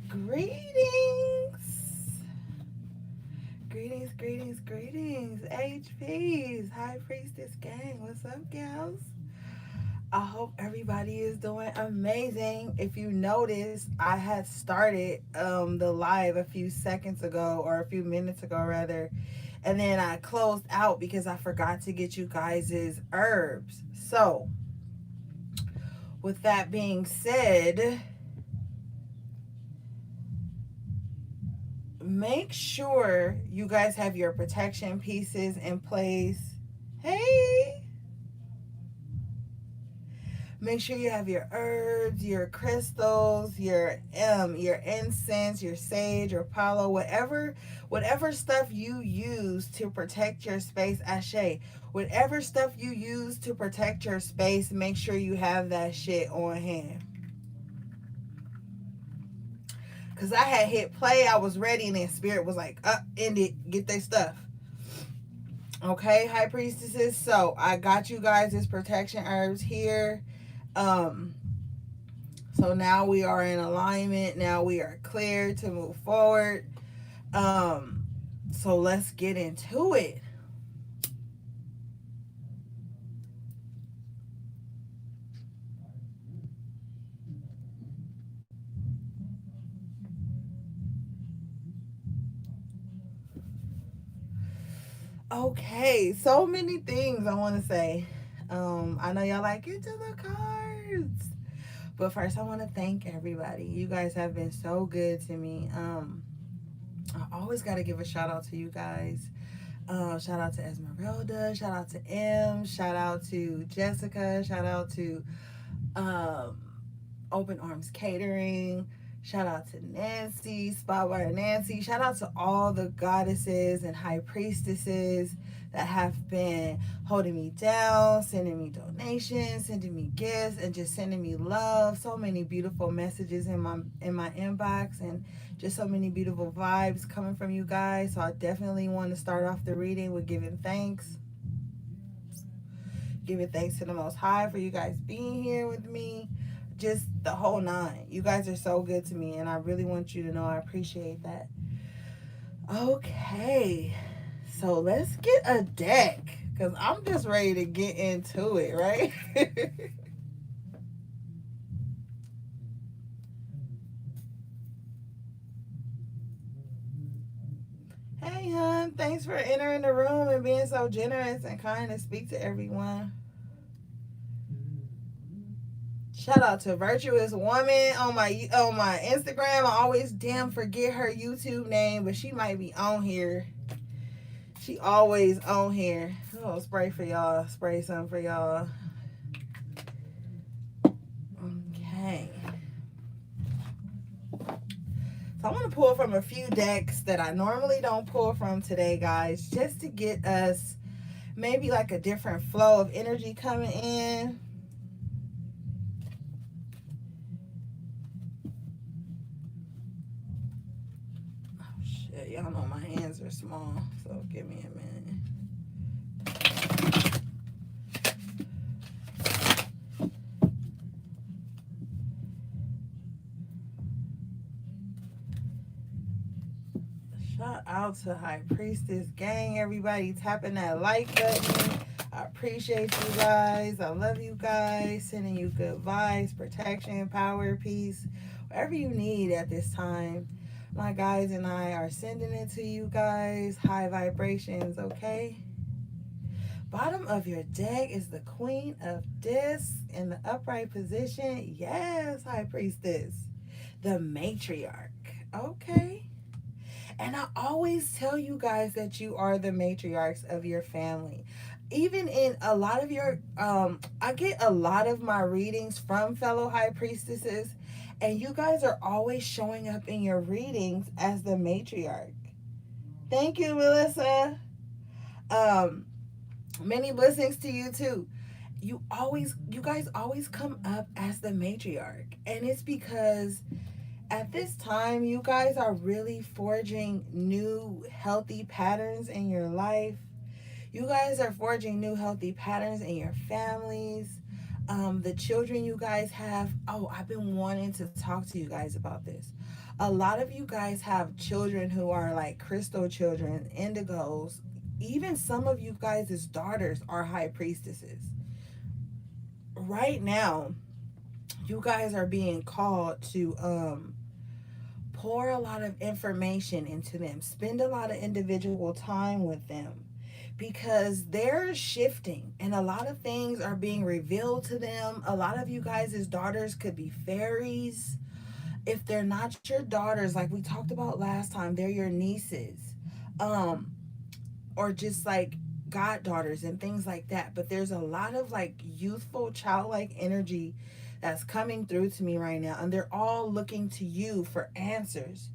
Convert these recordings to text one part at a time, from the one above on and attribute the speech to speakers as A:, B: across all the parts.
A: Greetings. Greetings. HPs. High Priestess Gang. What's up, gals? I hope everybody is doing amazing. If you noticed, I had started the live a few seconds ago, or a few minutes ago, rather. And then I closed out because I forgot to get you guys' herbs. So, with that being said, make sure you guys have your protection pieces in place. Hey, make sure you have your herbs, your crystals, your incense, your sage or palo, whatever stuff you use to protect your space. Ashe, whatever stuff you use to protect your space, make sure you have that shit on hand. Cause I had hit play, I was ready, and then spirit was like, "Up, end it, get their stuff." Okay, high priestesses. So I got you guys this protection herbs here. Um, so now we are in alignment. Now we are clear to move forward. Um, so let's get into it. Okay, so many things I want to say. I know y'all like get to the cards. But first, I want to thank everybody. You guys have been so good to me. I always got to give a shout out to you guys. Shout out to Esmeralda. Shout out to M. Shout out to Jessica. Shout out to um, Open Arms Catering. Shout out to Nancy, Spotlight Nancy. Shout out to all the goddesses and high priestesses that have been holding me down, sending me donations, sending me gifts, and just sending me love. So many beautiful messages in my inbox, and just so many beautiful vibes coming from you guys. So I definitely want to start off the reading with giving thanks. Giving thanks to the Most High for you guys being here with me. Just the whole nine. You guys are so good to me, and I really want you to know I appreciate that. Okay, so let's get a deck because I'm just ready to get into it, right? Hey, hon, thanks for entering the room and being so generous and kind to speak to everyone. Shout out to Virtuous Woman on my Instagram. I always damn forget her YouTube name, but she might be on here. She always on here. Oh, spray for y'all. Spray some for y'all. Okay. So I'm gonna pull from a few decks that I normally don't pull from today, guys, just to get us maybe like a different flow of energy coming in. Oh shit, y'all know my hands are small, so give me a minute. Shout out to High Priestess Gang, everybody tapping that like button. I appreciate you guys. I love you guys. Sending you good vibes, protection, power, peace, whatever you need at this time. My guys and I are sending it to you guys. High vibrations, okay? Bottom of your deck is the Queen of Discs in the upright position. Yes, High Priestess. The Matriarch. Okay. And I always tell you guys that you are the matriarchs of your family. Even in a lot of your, I get a lot of my readings from fellow high priestesses, and you guys are always showing up in your readings as the matriarch. Thank you, Melissa. Um, Many blessings to you too. You guys always come up as the matriarch, and it's because at this time, you guys are really forging new healthy patterns in your life. You guys are forging new healthy patterns in your families. The children you guys have. Oh, I've been wanting to talk to you guys about this. A lot of you guys have children who are like crystal children, indigos. Even some of you guys' daughters are high priestesses. Right now, you guys are being called to pour a lot of information into them, spend a lot of individual time with them, because they're shifting and a lot of things are being revealed to them. A lot of you guys' daughters could be fairies. If they're not your daughters, like we talked about last time, they're your nieces, um or just like goddaughters and things like that. But there's a lot of like youthful, childlike energy that's coming through to me right now. And they're all looking to you for answers.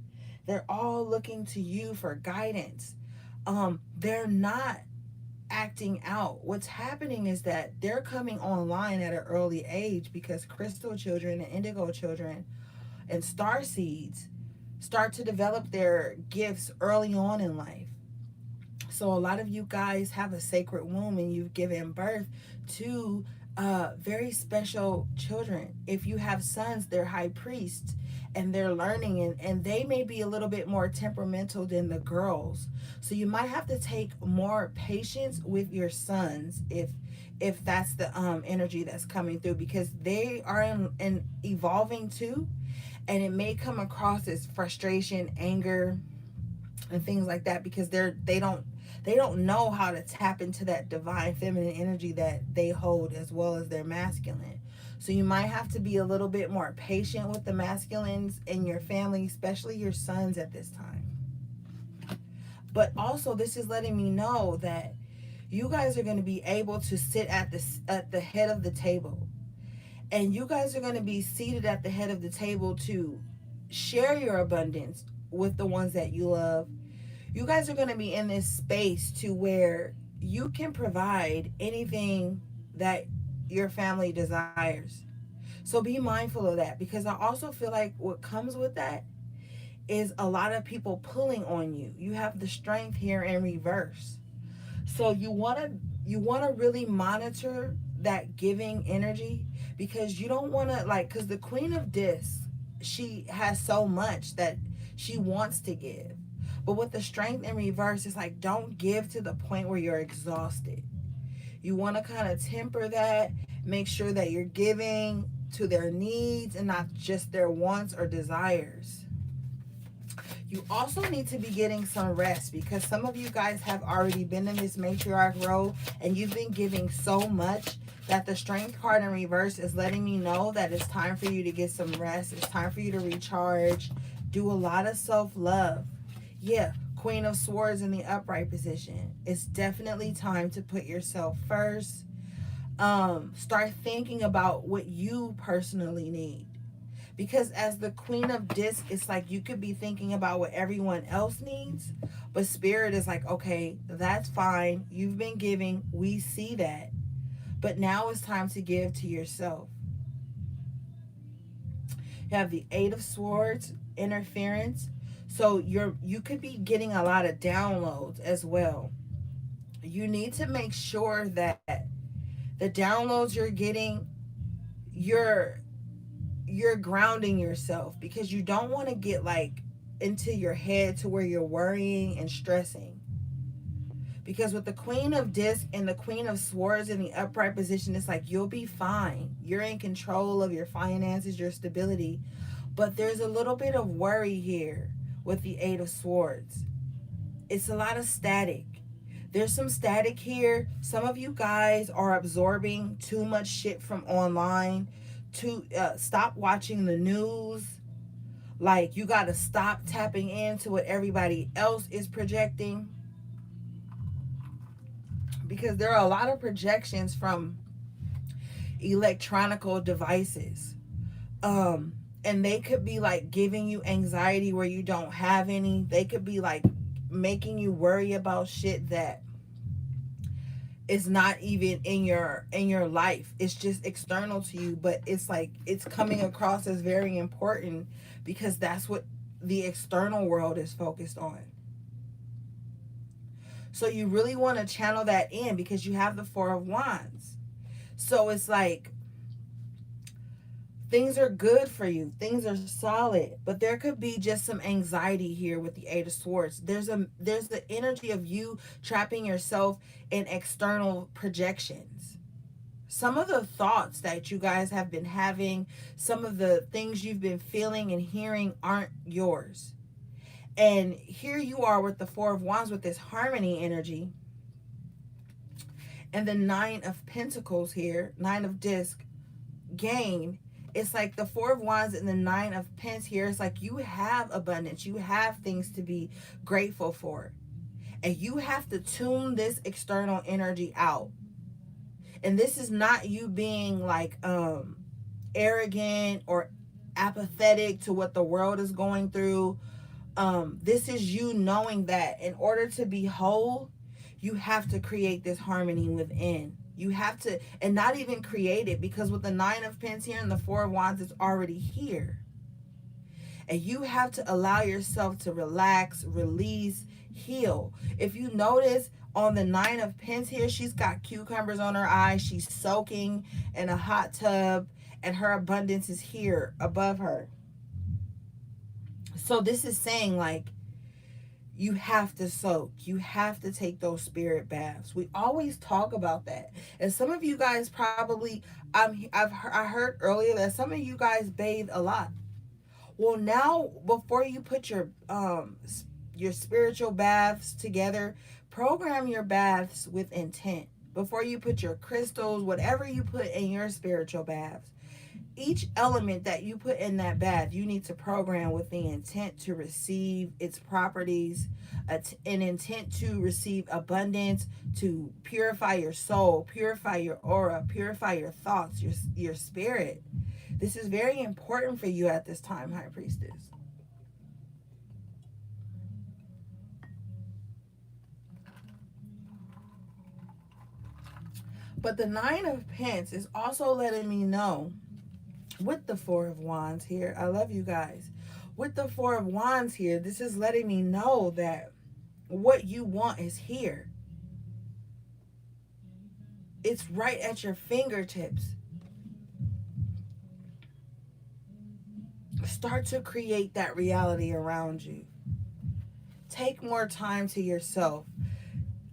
A: They're all looking to you for guidance. They're not acting out. What's happening is that they're coming online at an early age because crystal children and indigo children and star seeds start to develop their gifts early on in life. So a lot of you guys have a sacred womb and you've given birth to very special children. If you have sons, they're high priests and they're learning, and they may be a little bit more temperamental than the girls. So you might have to take more patience with your sons if that's the energy that's coming through, because they are in evolving too, and it may come across as frustration, anger, and things like that, because they don't know how to tap into that divine feminine energy that they hold as well as their masculine. So you might have to be a little bit more patient with the masculines in your family, especially your sons at this time. But also, this is letting me know that you guys are going to be able to sit at the head of the table, and you guys are going to be seated at the head of the table to share your abundance with the ones that you love. You guys are going to be in this space to where you can provide anything that your family desires. So be mindful of that, because I also feel like what comes with that is a lot of people pulling on you. You have the strength here in reverse. So you want to really monitor that giving energy, because you don't want to, like, cuz the queen of discs, she has so much that she wants to give. But with the strength in reverse, it's like, don't give to the point where you're exhausted. You want to kind of temper that, make sure that you're giving to their needs and not just their wants or desires. You also need to be getting some rest, because some of you guys have already been in this matriarch role and you've been giving so much that the strength card in reverse is letting me know that it's time for you to get some rest. It's time for you to recharge, do a lot of self-love. Yeah, Queen of Swords in the upright position. It's definitely time to put yourself first. Start thinking about what you personally need. Because as the Queen of Discs, it's like you could be thinking about what everyone else needs, but Spirit is like, okay, that's fine. You've been giving. We see that. But now it's time to give to yourself. You have the Eight of Swords, interference. So you could be getting a lot of downloads as well. You need to make sure that the downloads you're getting, you're you're grounding yourself, because you don't want to get like into your head to where you're worrying and stressing. Because with the Queen of Discs and the Queen of Swords in the upright position, it's like you'll be fine. You're in control of your finances, your stability. But there's a little bit of worry here with the Eight of Swords. It's a lot of static. There's some static here. Some of you guys are absorbing too much shit from online. To stop watching the news. Like, you got to stop tapping into what everybody else is projecting, because there are a lot of projections from electronical devices, and they could be like giving you anxiety where you don't have any. They could be like making you worry about shit that is not even in your life. It's just external to you, but it's like it's coming across as very important, because that's what the external world is focused on. So you really want to channel that in, because you have the Four of Wands. So it's like Things are good for you. Things are solid. But there could be just some anxiety here with the Eight of Swords. There's the energy of you trapping yourself in external projections. Some of the thoughts that you guys have been having, some of the things you've been feeling and hearing aren't yours. And here you are with the Four of Wands with this harmony energy. And the Nine of Pentacles here, Nine of Disc, gain. It's like the Four of Wands and the Nine of Pence here. It's like you have abundance. You have things to be grateful for. And you have to tune this external energy out. And this is not you being like arrogant or apathetic to what the world is going through. This is you knowing that in order to be whole, you have to create this harmony within. You have to, and not even create it, because with the Nine of Pence here and the Four of Wands, it's already here. And you have to allow yourself to relax, release, heal. If you notice on the Nine of Pence here, she's got cucumbers on her eyes. She's soaking in a hot tub, and her abundance is here above her. So this is saying, like, you have to soak. You have to take those spirit baths. We always talk about that. And some of you guys probably, I heard earlier that some of you guys bathe a lot. Well, now before you put your spiritual baths together, program your baths with intent. Before you put your crystals, whatever you put in your spiritual baths, each element that you put in that bath, you need to program with the intent to receive its properties, an intent to receive abundance, to purify your soul, purify your aura, purify your thoughts, your spirit. This is very important for you at this time, High Priestess. But the Nine of Pence is also letting me know, with the Four of Wands here, I love you guys. With the Four of Wands here, this is letting me know that what you want is here. It's right at your fingertips. Start to create that reality around you. Take more time to yourself.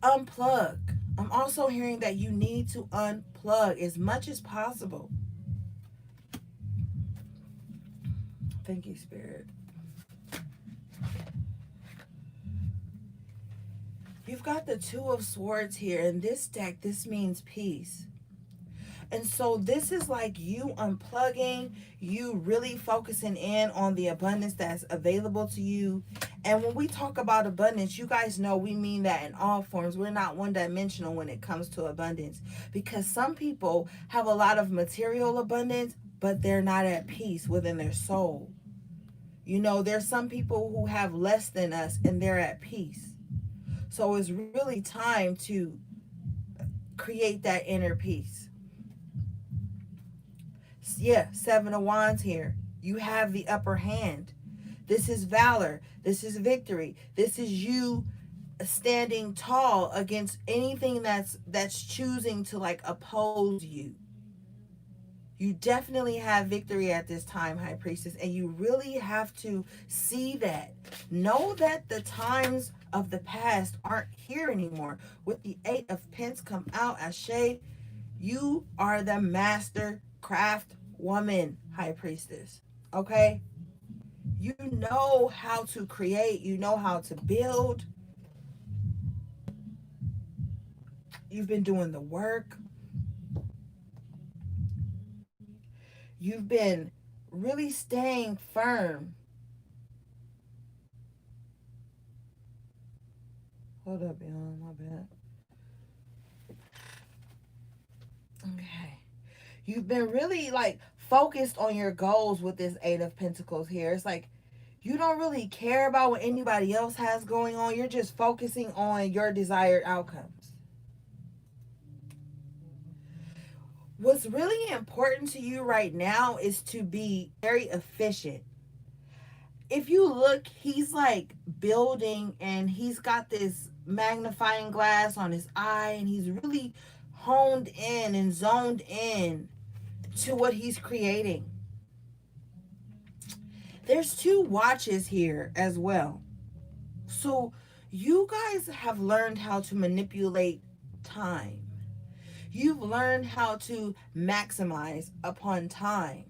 A: Unplug. I'm also hearing that you need to unplug as much as possible. Thank you, Spirit. You've got the Two of Swords here. In this deck, this means peace. And so this is like you unplugging, you really focusing in on the abundance that's available to you. And when we talk about abundance, you guys know we mean that in all forms. We're not one-dimensional when it comes to abundance, because some people have a lot of material abundance, but they're not at peace within their soul. You know, there's some people who have less than us and they're at peace. So it's really time to create that inner peace. Yeah, Seven of Wands here. You have the upper hand. This is valor. This is victory. This is you standing tall against anything that's choosing to like oppose you. You definitely have victory at this time, High Priestess, and you really have to see that. Know that the times of the past aren't here anymore. With the Eight of Pence come out as shade, you are the master craft woman, High Priestess. Okay? You know how to create. You know how to build. You've been doing the work. You've been really staying firm. Hold up, y'all. My bad. Okay. You've been really like focused on your goals with this Eight of Pentacles here. It's like you don't really care about what anybody else has going on. You're just focusing on your desired outcomes. What's really important to you right now is to be very efficient. If you look, he's like building and he's got this magnifying glass on his eye and he's really honed in and zoned in to what he's creating. There's two watches here as well. So you guys have learned how to manipulate time. You've learned how to maximize upon time.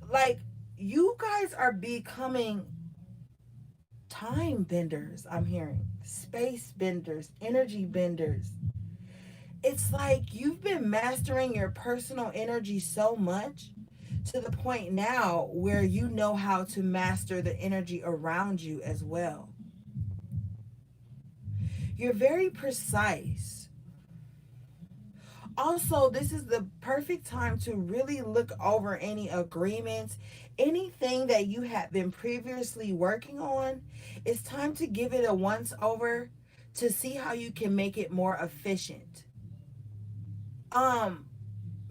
A: Like, you guys are becoming time benders, I'm hearing. Space benders, energy benders. It's like you've been mastering your personal energy so much to the point now where you know how to master the energy around you as well. You're very precise. Also, this is the perfect time to really look over any agreements, anything that you have been previously working on. It's time to give it a once over to see how you can make it more efficient. Um,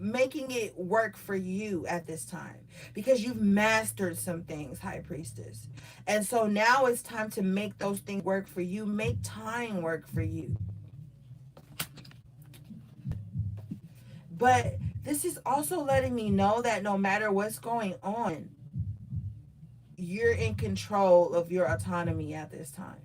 A: Making it work for you at this time because you've mastered some things, High Priestess. And so now it's time to make those things work for you. Make time work for you. But this is also letting me know that no matter what's going on, you're in control of your autonomy at this time.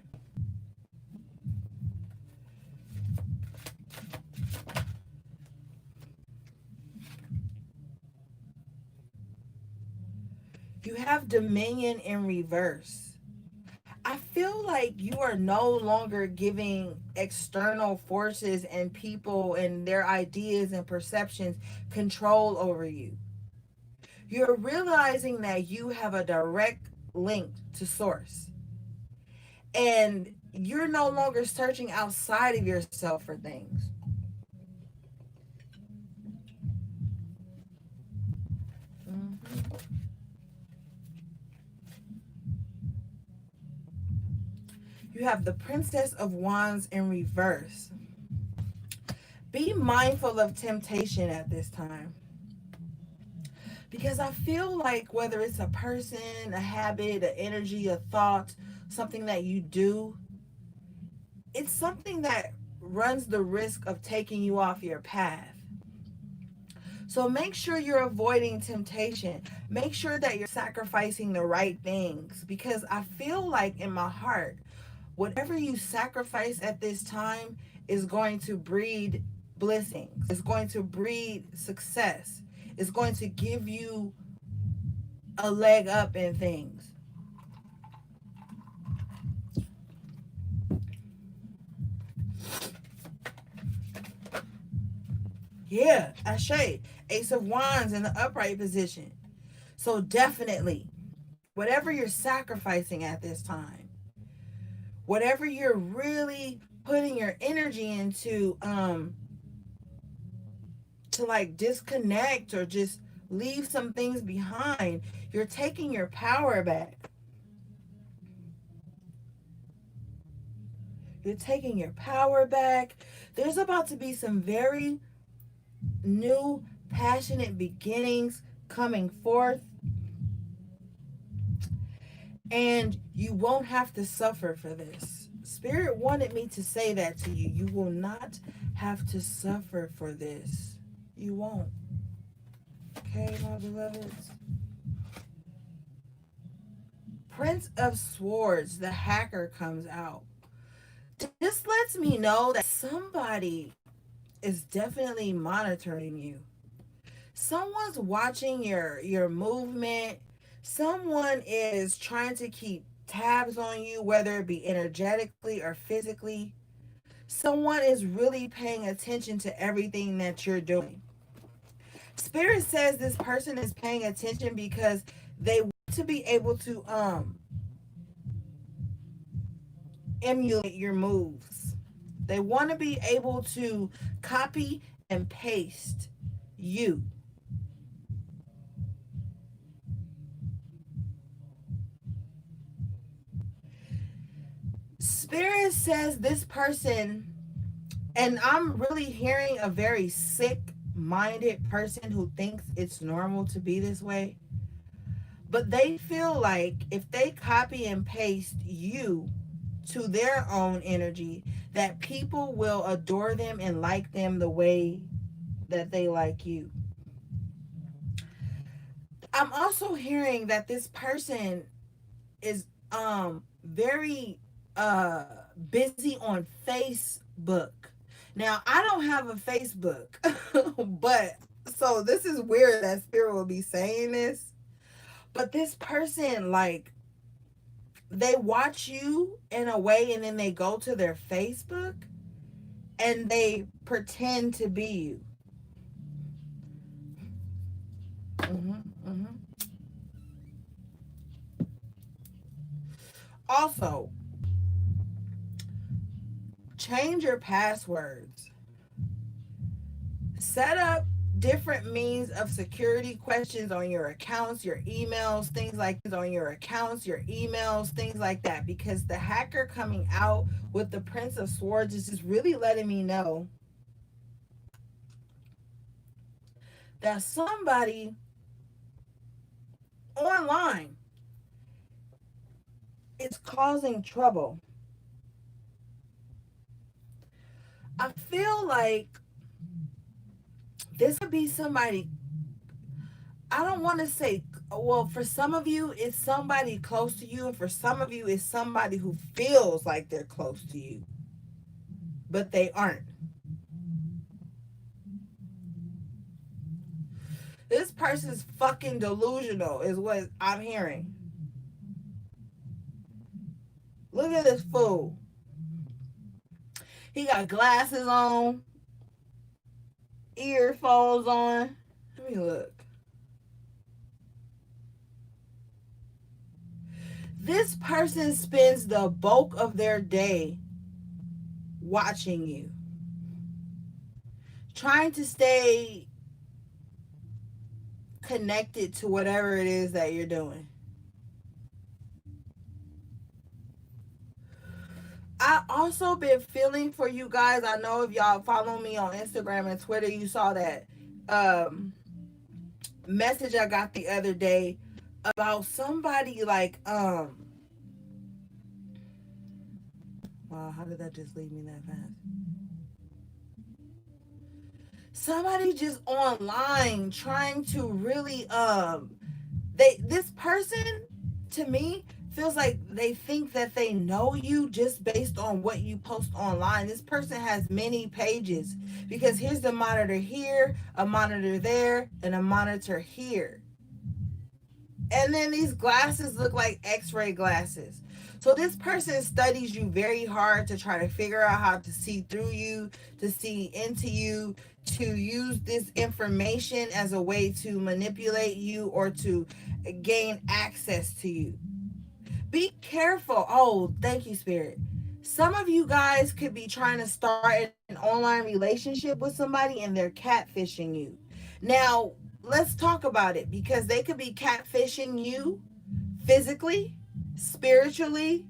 A: You have dominion in reverse. I feel like you are no longer giving external forces and people and their ideas and perceptions control over you. You're realizing that you have a direct link to source. And you're no longer searching outside of yourself for things. Mhm. You have the Princess of Wands in reverse. Be mindful of temptation at this time. Because I feel like whether it's a person, a habit, an energy, a thought, something that you do, it's something that runs the risk of taking you off your path. So make sure you're avoiding temptation. Make sure that you're sacrificing the right things because I feel like in my heart, whatever you sacrifice at this time is going to breed blessings. It's going to breed success. It's going to give you a leg up in things. Yeah, Ashe. Ace of Wands in the upright position. So definitely, whatever you're sacrificing at this time, whatever you're really putting your energy into, to like disconnect or just leave some things behind, you're taking your power back. You're taking your power back. There's about to be some very new, passionate beginnings coming forth. And you won't have to suffer for this. Spirit wanted me to say that to you. You will not have to suffer for this. You won't. Okay, my beloveds? Prince of Swords, the hacker, comes out. This lets me know that somebody is definitely monitoring you. Someone's watching your movement. Someone is trying to keep tabs on you, whether it be energetically or physically. Someone is really paying attention to everything that you're doing. Spirit says this person is paying attention because they want to be able to emulate your moves. They want to be able to copy and paste you. Spirit says this person, and I'm really hearing a very sick minded person who thinks it's normal to be this way, but they feel like if they copy and paste you to their own energy, that people will adore them and like them the way that they like you. I'm also hearing that this person is very busy on Facebook. Now I don't have a Facebook, but so this is weird that spirit will be saying this. But this person, like, they watch you in a way and then they go to their Facebook and they pretend to be you. hmm hmm Also, change your passwords. Set up different means of security questions on your accounts, your emails, things like that. Because the hacker coming out with the Prince of Swords is just really letting me know that somebody online is causing trouble. I feel like this could be somebody, I don't want to say, well, for some of you, it's somebody close to you, and for some of you, it's somebody who feels like they're close to you, but they aren't. This person's fucking delusional, is what I'm hearing. Look at this fool. He got glasses on, earphones on. Let me look. This person spends the bulk of their day watching you, trying to stay connected to whatever it is that you're doing. I also been feeling for you guys. I know if y'all follow me on Instagram and Twitter, you saw that um, message I got the other day about somebody like wow, how did that just leave me that fast? Somebody just online trying to really this person, to me, feels like they think that they know you just based on what you post online. This person has many pages because here's the monitor here, a monitor there, and a monitor here. And then these glasses look like x-ray glasses. So this person studies you very hard to try to figure out how to see through you, to see into you, to use this information as a way to manipulate you or to gain access to you. Be careful. Oh, thank you, Spirit. Some of you guys could be trying to start an online relationship with somebody and they're catfishing you. Now, let's talk about it because they could be catfishing you physically, spiritually,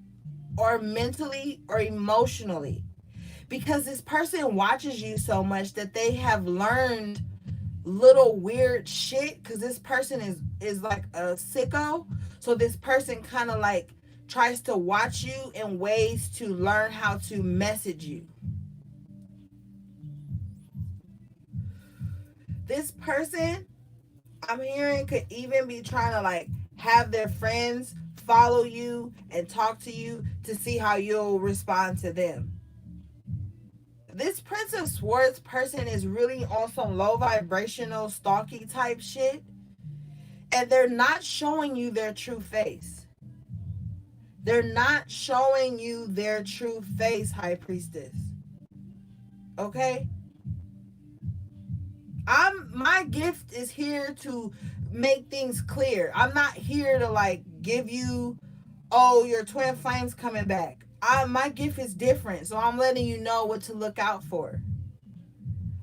A: or mentally or emotionally. Because this person watches you so much that they have learned little weird shit because this person is like a sicko. So this person kind of like tries to watch you in ways to learn how to message you. This person, I'm hearing, could even be trying to like have their friends follow you and talk to you to see how you'll respond to them. This Prince of Swords person is really on some low vibrational stalky type shit, and they're not showing you their true face. They're not showing you their true face, High Priestess. Okay? My gift is here to make things clear. I'm not here to like give you, oh, your twin flames coming back. My gift is different, so I'm letting you know what to look out for.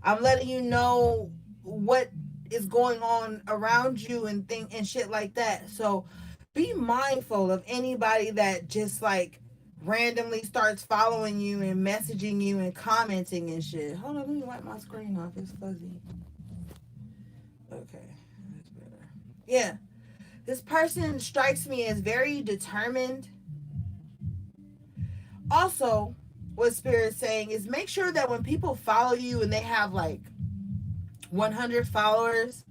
A: I'm letting you know what is going on around you and shit like that. So be mindful of anybody that just like randomly starts following you and messaging you and commenting and shit. Hold on, let me wipe my screen off. It's fuzzy. Okay, that's better. Yeah, this person strikes me as very determined. Also, what Spirit's saying is make sure that when people follow you and they have like 100 followers,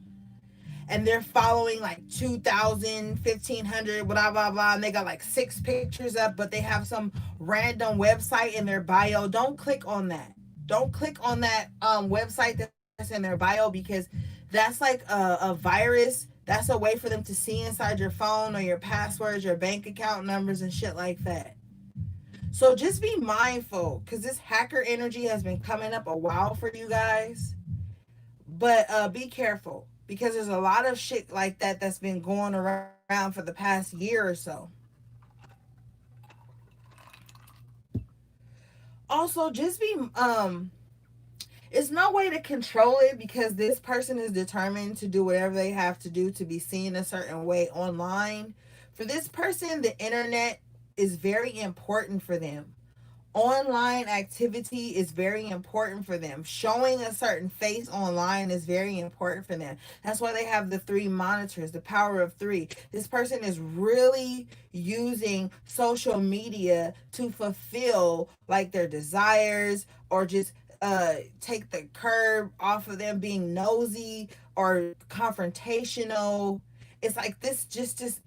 A: and they're following like 2,000, 1,500, blah blah blah, and they got like 6 pictures up, but they have some random website in their bio. Don't click on that. Don't click on that website that's in their bio, because that's like a virus. That's a way for them to see inside your phone or your passwords, your bank account numbers, and shit like that. So just be mindful, because this hacker energy has been coming up a while for you guys. But be careful, because there's a lot of shit like that that's been going around for the past year or so. Also, just be it's no way to control it, because this person is determined to do whatever they have to do to be seen a certain way online. For this person, the internet is very important for them. Online activity is very important for them. Showing a certain face online is very important for them. That's why they have the 3 monitors, the power of 3. This person is really using social media to fulfill like their desires, or just take the curb off of them being nosy or confrontational. It's like this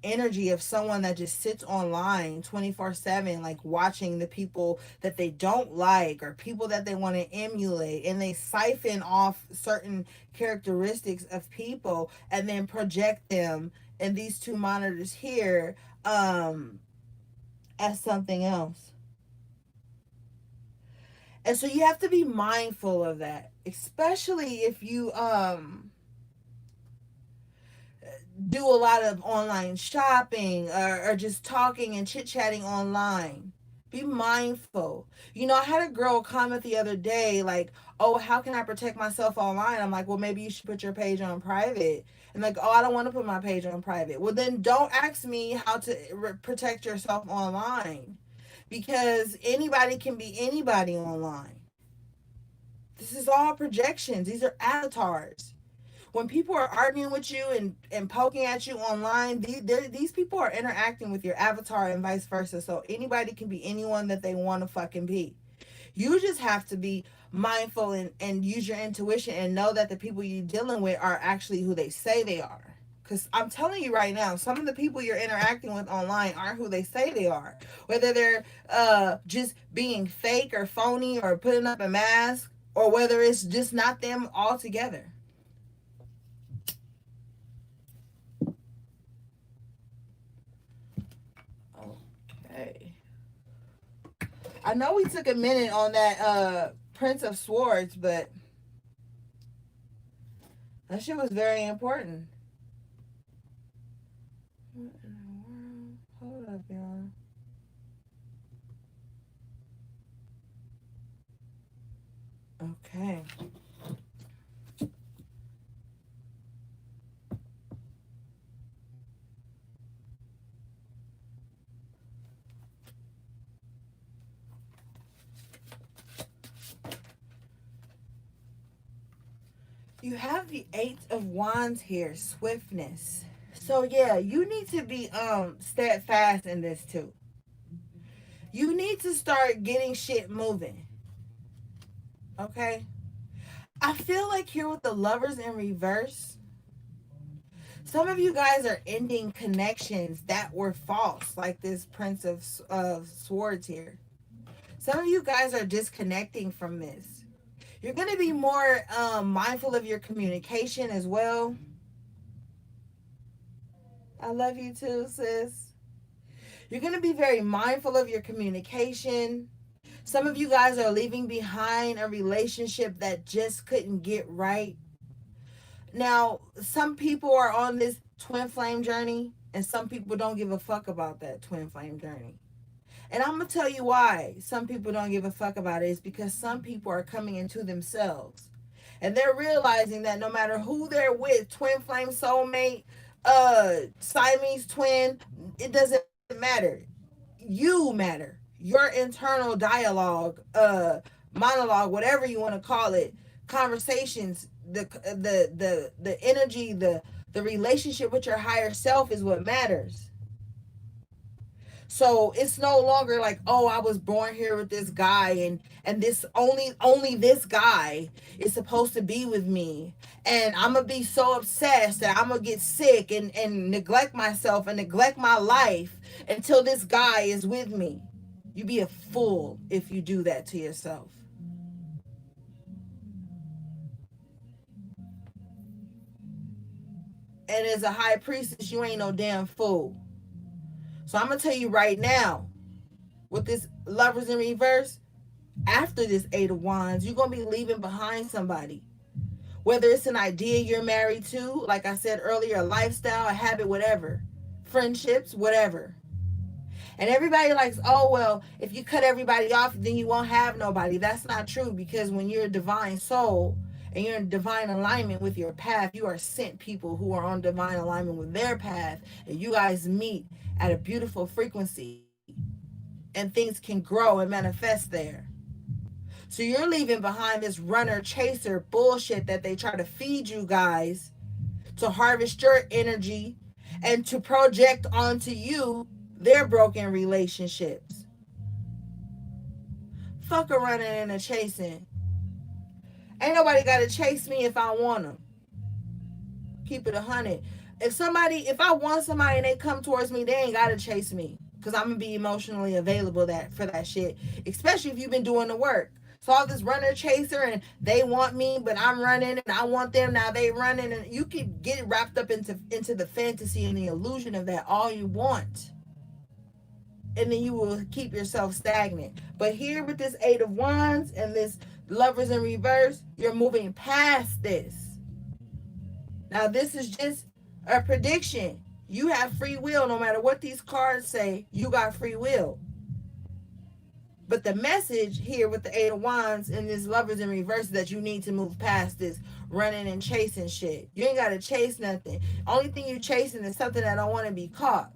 A: energy of someone that just sits online 24/7, like watching the people that they don't like or people that they want to emulate, and they siphon off certain characteristics of people and then project them in these 2 monitors here, as something else. And so you have to be mindful of that, especially if you do a lot of online shopping, or just talking and chit chatting online. Be mindful. You know, I had a girl comment the other day, like, oh, how can I protect myself online? I'm like, well, maybe you should put your page on private. And like, oh, I don't want to put my page on private. Well, then don't ask me how to protect yourself online, because anybody can be anybody online. This is all projections, these are avatars. When people are arguing with you and poking at you online, these people are interacting with your avatar and vice versa. So anybody can be anyone that they want to fucking be. You just have to be mindful and use your intuition and know that the people you're dealing with are actually who they say they are. Because I'm telling you right now, some of the people you're interacting with online aren't who they say they are. Whether they're just being fake or phony or putting up a mask, or whether it's just not them altogether. Okay. I know we took a minute on that Prince of Swords, but that shit was very important. What in the world? Hold up, y'all. Okay. You have the 8 of Wands here, swiftness. So yeah, you need to be steadfast in this too. You need to start getting shit moving. Okay? I feel like here with the Lovers in reverse, some of you guys are ending connections that were false, like this Prince of Swords here. Some of you guys are disconnecting from this. You're going to be more mindful of your communication as well. I love you too, sis. You're going to be very mindful of your communication. Some of you guys are leaving behind a relationship that just couldn't get right. Now, some people are on this twin flame journey, and some people don't give a fuck about that twin flame journey. And I'm going to tell you why some people don't give a fuck about it. Is because some people are coming into themselves. And they're realizing that no matter who they're with, twin flame, soulmate, Siamese twin, it doesn't matter. You matter. Your internal dialogue, monologue, whatever you want to call it, conversations, the energy, the relationship with your higher self is what matters. So it's no longer like, oh, I was born here with this guy, and this only this guy is supposed to be with me, and I'm gonna be so obsessed that I'm gonna get sick and neglect myself and neglect my life until this guy is with me. You be a fool if you do that to yourself. And as a high priestess, you ain't no damn fool. So I'm gonna tell you right now, with this lovers in reverse, after this Eight of Wands, you're gonna be leaving behind somebody. Whether it's an idea you're married to, like I said earlier, a lifestyle, a habit, whatever, friendships, whatever. And everybody likes, oh, well, if you cut everybody off, then you won't have nobody. That's not true, because when you're a divine soul and you're in divine alignment with your path, you are sent people who are on divine alignment with their path, and you guys meet at a beautiful frequency, and things can grow and manifest there. So you're leaving behind this runner chaser bullshit that they try to feed you guys to harvest your energy and to project onto you their broken relationships. Fuck a running and a chasing. Ain't nobody got to chase me if I want them. Keep it 100. If I want somebody and they come towards me, they ain't got to chase me, because I'm going to be emotionally available for that shit, especially if you've been doing the work. So all this runner chaser and they want me, but I'm running and I want them, now they running, and you can get wrapped up into the fantasy and the illusion of that all you want. And then you will keep yourself stagnant. But here with this Eight of Wands and this lovers in reverse, you're moving past this. Now this is just a prediction. You have free will. No matter what these cards say, you got free will. But the message here with the Eight of Wands and this lovers in reverse is that you need to move past this running and chasing shit. You ain't got to chase nothing. Only thing you chasing is something that don't want to be caught.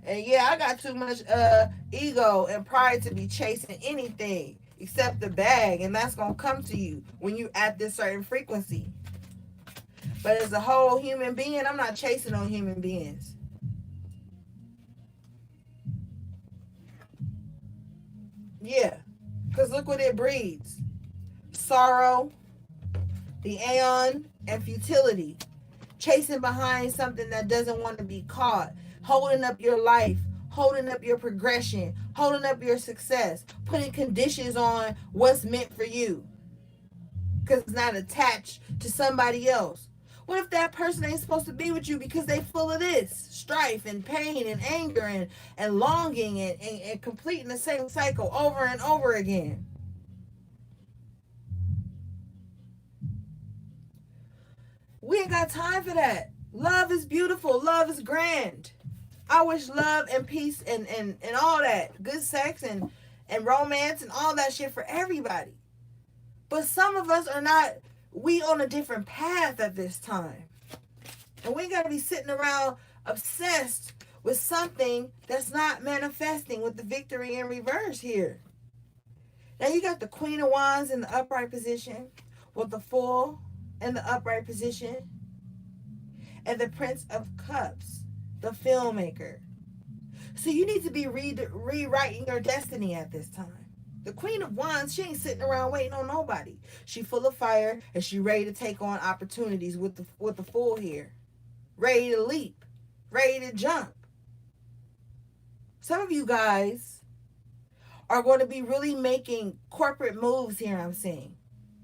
A: And yeah, I got too much ego and pride to be chasing anything except the bag. And that's going to come to you when you at this certain frequency. But as a whole human being, I'm not chasing on human beings. Yeah, because look what it breeds. Sorrow, the aeon, and futility. Chasing behind something that doesn't want to be caught. Holding up your life. Holding up your progression. Holding up your success. Putting conditions on what's meant for you, because it's not attached to somebody else. What if that person ain't supposed to be with you because they full of this strife and pain and anger and longing and completing the same cycle over and over again? We ain't got time for that. Love is beautiful. Love is grand. I wish love and peace and all that. Good sex and romance and all that shit for everybody. But some of us are not, we on a different path at this time. And we got to be sitting around obsessed with something that's not manifesting with the victory in reverse here. Now you got the Queen of Wands in the upright position with the Fool in the upright position and the Prince of Cups, the filmmaker. So you need to be rewriting your destiny at this time. The Queen of Wands, she ain't sitting around waiting on nobody. She full of fire and she ready to take on opportunities with the Fool here. Ready to leap. Ready to jump. Some of you guys are going to be really making corporate moves here, I'm seeing.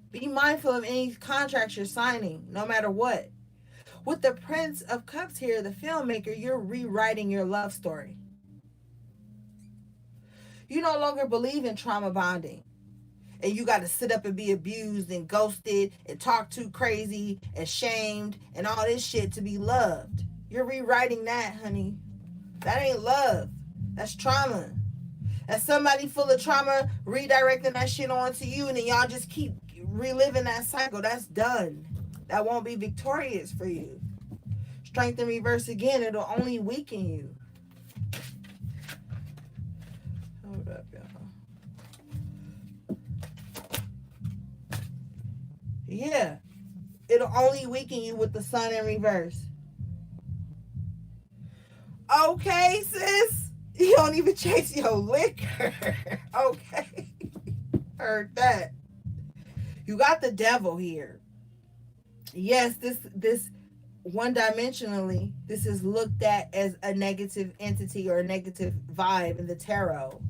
A: Be mindful of any contracts you're signing, no matter what. With the Prince of Cups here, the filmmaker, you're rewriting your love story. You no longer believe in trauma bonding. And you got to sit up and be abused and ghosted and talk too crazy and shamed and all this shit to be loved. You're rewriting that, honey. That ain't love. That's trauma. That's somebody full of trauma redirecting that shit onto you, and then y'all just keep reliving that cycle. That's done. That won't be victorious for you. Strength in reverse again, it'll only weaken you. Hold up, y'all. Yeah, it'll only weaken you with the Sun in reverse. Okay, sis. You don't even chase your liquor. Okay. Heard that. You got the devil here. Yes, this one dimensionally, this is looked at as a negative entity or a negative vibe in the tarot.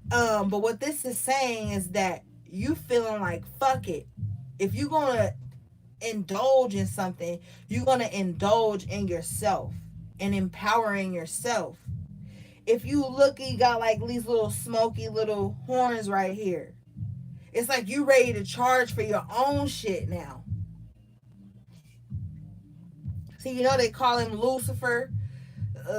A: But what this is saying is that you feeling like fuck it. If you're gonna indulge in something, you're gonna indulge in yourself and empowering yourself. If you look, you got like these little smoky little horns right here. It's like you ready to charge for your own shit now. See, you know they call him Lucifer,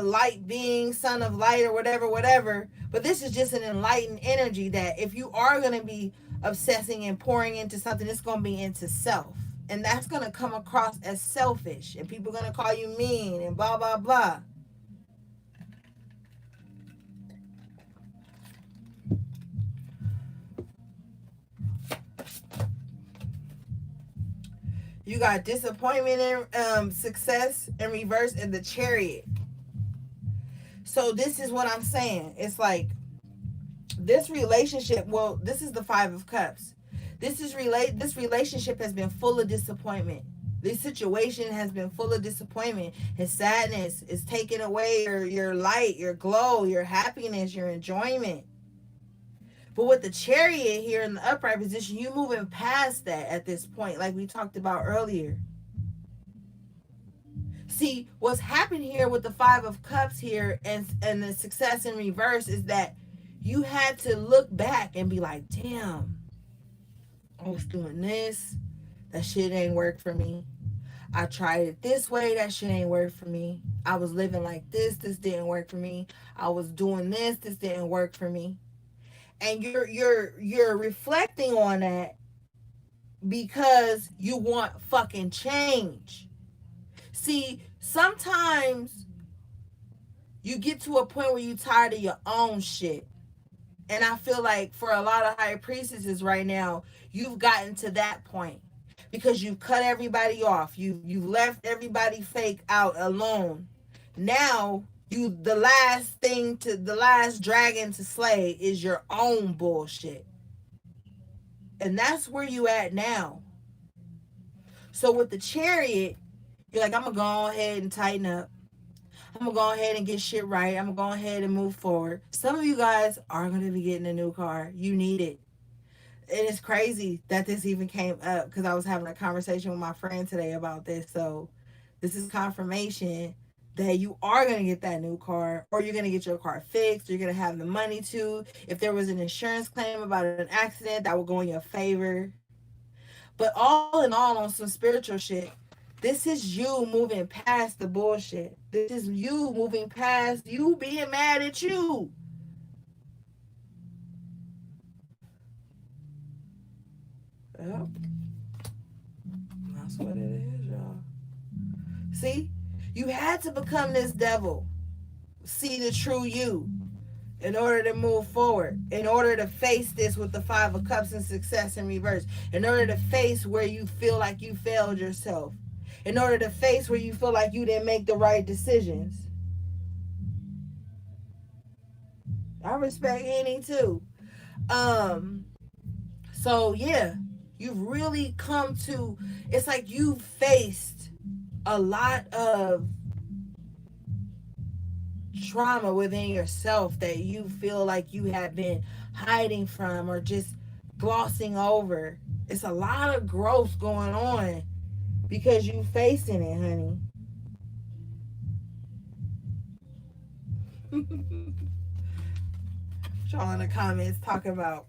A: light being, son of light, or whatever, whatever. But this is just an enlightened energy that if you are going to be obsessing and pouring into something, it's going to be into self. And that's going to come across as selfish. And people are going to call you mean and blah, blah, blah. You got disappointment and success in reverse in the Chariot. So this is what I'm saying. It's like this relationship, well, this is the Five of Cups. This relationship has been full of disappointment. This situation has been full of disappointment and sadness. It's taken away your light, your glow, your happiness, your enjoyment. But with the Chariot here in the upright position, you moving past that at this point, like we talked about earlier. See, what's happened here with the Five of Cups here and the success in reverse is that you had to look back and be like, damn, I was doing this. That shit ain't work for me. I tried it this way. That shit ain't work for me. I was living like this. This didn't work for me. I was doing this. This didn't work for me. And you're reflecting on that because you want fucking change. See, sometimes you get to a point where you're tired of your own shit. And I feel like for a lot of high priestesses right now, you've gotten to that point because you've cut everybody off. You've left everybody fake out alone. Now the last dragon to slay is your own bullshit. And that's where you at now. So with the Chariot, you're like, I'm gonna go ahead and tighten up. I'm gonna go ahead and get shit right. I'm gonna go ahead and move forward. Some of you guys are gonna be getting a new car. You need it. It is crazy that this even came up because I was having a conversation with my friend today about this. So this is confirmation that you are going to get that new car, or you're going to get your car fixed. You're going to have the money to. If there was an insurance claim about an accident, that will go in your favor. But all in all, on some spiritual shit, this is you moving past the bullshit. This is you moving past you being mad at you. Yep. That's what it is, y'all. See? You had to become this devil. See the true you in order to move forward, in order to face this with the Five of Cups and success in reverse, in order to face where you feel like you failed yourself, in order to face where you feel like you didn't make the right decisions. I respect Annie too. So yeah, you've really come to, it's like you faced a lot of trauma within yourself that you feel like you have been hiding from or just glossing over. It's a lot of growth going on because you facing it, honey. Y'all in the comments talking about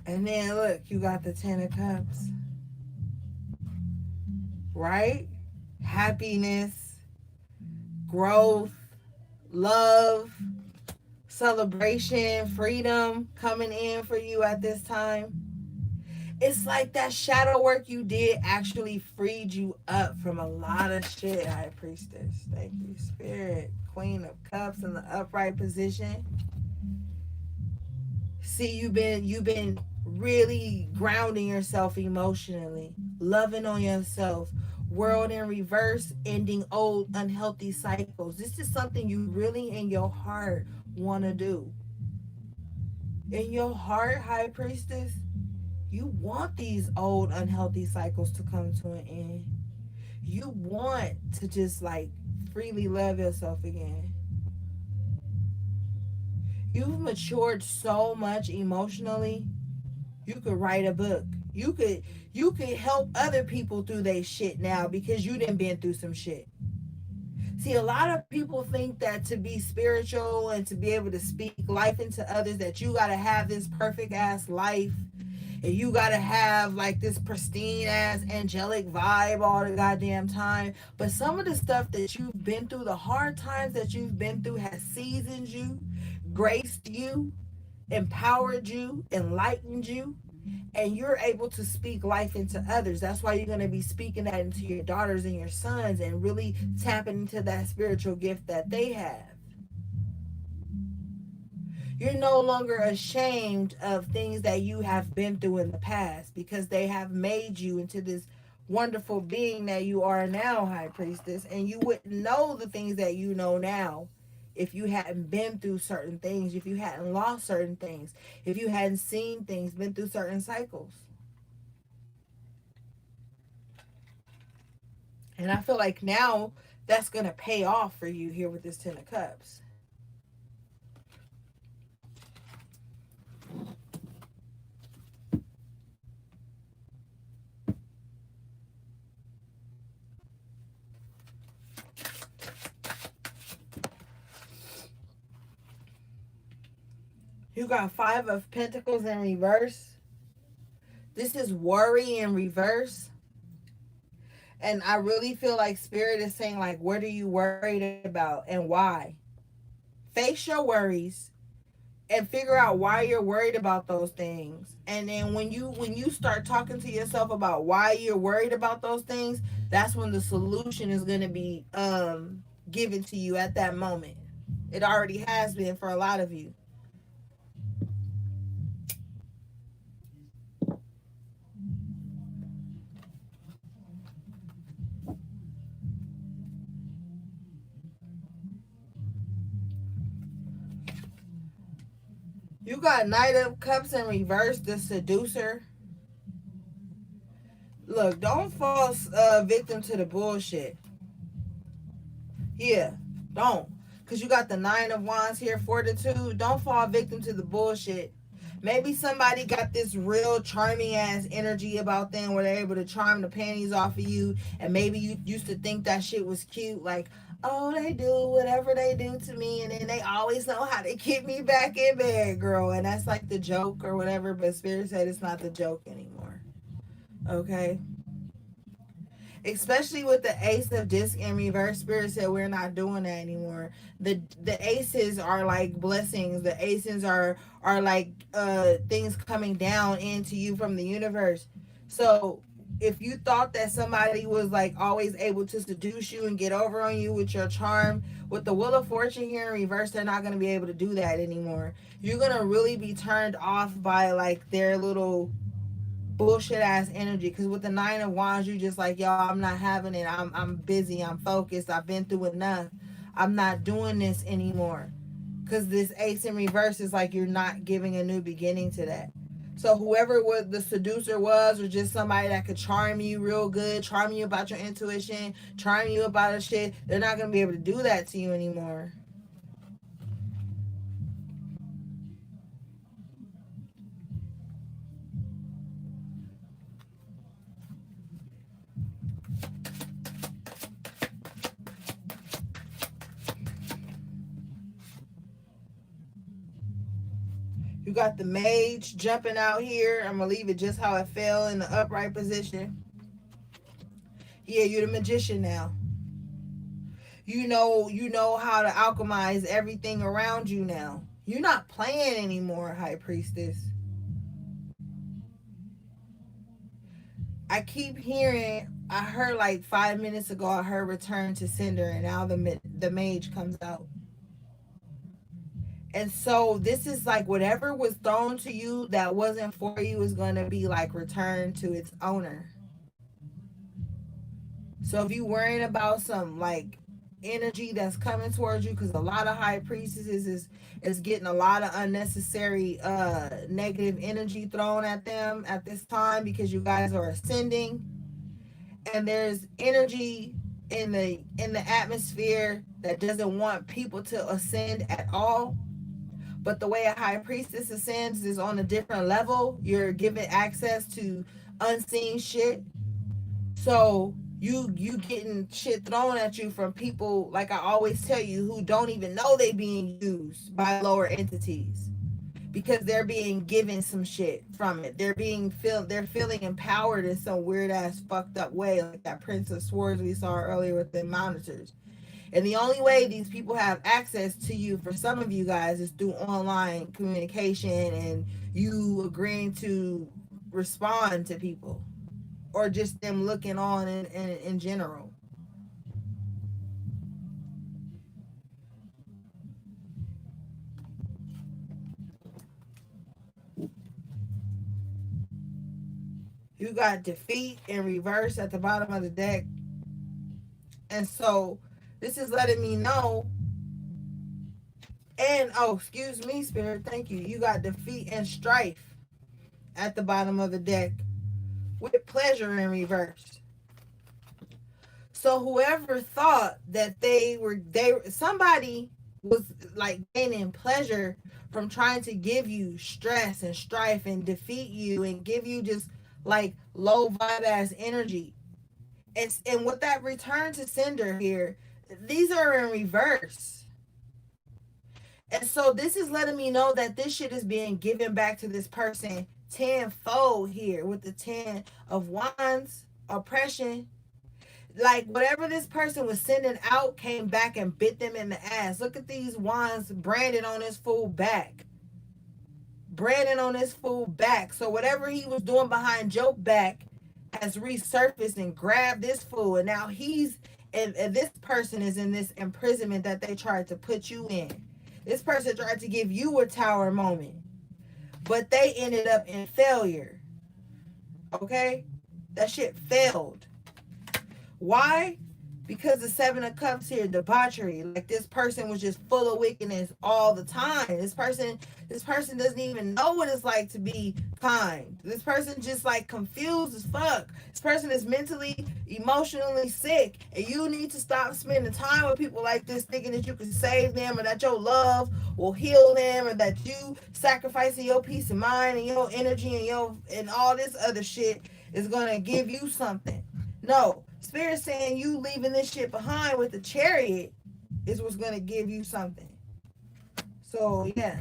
A: and then look, you got the Ten of Cups. Right? Happiness, growth, love, celebration, freedom coming in for you at this time. It's like that shadow work you did actually freed you up from a lot of shit, High Priestess. Thank you, Spirit. Queen of Cups in the upright position. See, you've been really grounding yourself emotionally, loving on yourself, world in reverse, ending old unhealthy cycles. This is something you really in your heart want to do. In your heart, High Priestess, you want these old unhealthy cycles to come to an end. You want to just like freely love yourself again. You've matured so much emotionally. You could write a book. You could help other people through their shit now because you done been through some shit. See, a lot of people think that to be spiritual and to be able to speak life into others, that you gotta have this perfect ass life and you gotta have like this pristine ass angelic vibe all the goddamn time. But some of the stuff that you've been through, the hard times that you've been through, has seasoned you, graced you, empowered you, enlightened you, and you're able to speak life into others. That's why you're going to be speaking that into your daughters and your sons and really tapping into that spiritual gift that they have. You're no longer ashamed of things that you have been through in the past because they have made you into this wonderful being that you are now, High Priestess. And you wouldn't know the things that you know now if you hadn't been through certain things, if you hadn't lost certain things, if you hadn't seen things, been through certain cycles. And I feel like now that's going to pay off for you here with this Ten of Cups. You got Five of Pentacles in reverse. This is worry in reverse. And I really feel like Spirit is saying, like, what are you worried about and why? Face your worries and figure out why you're worried about those things. And then when you start talking to yourself about why you're worried about those things, that's when the solution is going to be given to you at that moment. It already has been for a lot of you. You got Knight of Cups in reverse, the seducer. Look, don't fall victim to the bullshit. Yeah, don't. Because you got the Nine of Wands here, Fortitude. Don't fall victim to the bullshit. Maybe somebody got this real charming ass energy about them where they're able to charm the panties off of you. And maybe you used to think that shit was cute. Like, oh, they do whatever they do to me. And then they always know how to get me back in bed, girl. And that's like the joke or whatever. But Spirit said it's not the joke anymore. Okay? Especially with the Ace of Disc in reverse. Spirit said we're not doing that anymore. The aces are like blessings. The aces are like things coming down into you from the universe. So if you thought that somebody was like always able to seduce you and get over on you with your charm, with the Wheel of Fortune here in reverse, they're not going to be able to do that anymore. You're going to really be turned off by like their little bullshit ass energy. Because with the Nine of Wands, you just like, yo, I'm not having it. I'm busy. I'm focused. I've been through enough. I'm not doing this anymore. Because this Ace in reverse is like you're not giving a new beginning to that. So whoever what the seducer was, or just somebody that could charm you real good, charm you about your intuition, charm you about a shit, they're not gonna be able to do that to you anymore. You got the Mage jumping out here. I'm gonna leave it just how it fell in the upright position. Yeah, you're the Magician now. You know how to alchemize everything around you now. You're not playing anymore, High Priestess. I keep hearing, I heard like 5 minutes ago, I heard Return to Sender, and now the Mage comes out. And so this is like whatever was thrown to you that wasn't for you is going to be like returned to its owner. So if you worrying about some like energy that's coming towards you, because a lot of high priestesses is getting a lot of unnecessary negative energy thrown at them at this time, because you guys are ascending, and there's energy in the atmosphere that doesn't want people to ascend at all. But the way a high priestess ascends is on a different level. You're given access to unseen shit. So you getting shit thrown at you from people, like I always tell you, who don't even know they being used by lower entities, because they're being given some shit from it. They're feeling empowered in some weird ass fucked up way, like that Prince of Swords we saw earlier with the monitors. And the only way these people have access to you, for some of you guys, is through online communication and you agreeing to respond to people, or just them looking on in general. You got defeat in reverse at the bottom of the deck. And so this is letting me know, and oh, excuse me, Spirit, thank you. You got defeat and strife at the bottom of the deck with pleasure in reverse. So whoever thought that somebody was like gaining pleasure from trying to give you stress and strife and defeat you and give you just like low vibe ass energy. And with that return to sender here, these are in reverse. And so this is letting me know that this shit is being given back to this person tenfold here with the 10 of Wands, oppression. Like whatever this person was sending out came back and bit them in the ass. Look at these wands branded on this fool back. Branded on this fool back. So whatever he was doing behind your back has resurfaced and grabbed this fool. And now and this person is in this imprisonment that they tried to put you in. This person tried to give you a tower moment, but they ended up in failure. Okay? That shit failed. Why? Because the 7 of Cups here, debauchery. Like this person was just full of wickedness all the time. This person doesn't even know what it's like to be kind. This person just like confused as fuck. This person is mentally, emotionally sick. And you need to stop spending time with people like this, thinking that you can save them, or that your love will heal them, or that you sacrificing your peace of mind and your energy and all this other shit is gonna give you something. No. Spirit saying you leaving this shit behind with the Chariot is what's going to give you something. So, yeah.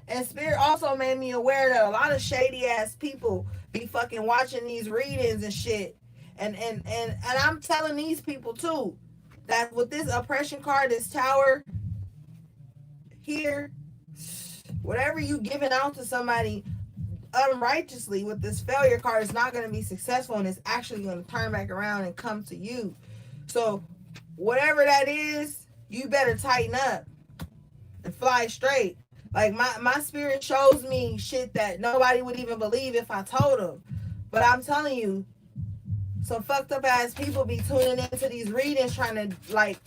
A: And Spirit also made me aware that a lot of shady ass people be fucking watching these readings and shit. And I'm telling these people too, that with this oppression card, this tower here, whatever you giving out to somebody unrighteously with this failure card is not going to be successful, and it's actually going to turn back around and come to you. So whatever that is, you better tighten up and fly straight. Like my spirit shows me shit that nobody would even believe if I told them. But I'm telling you, some fucked up ass people be tuning into these readings trying to like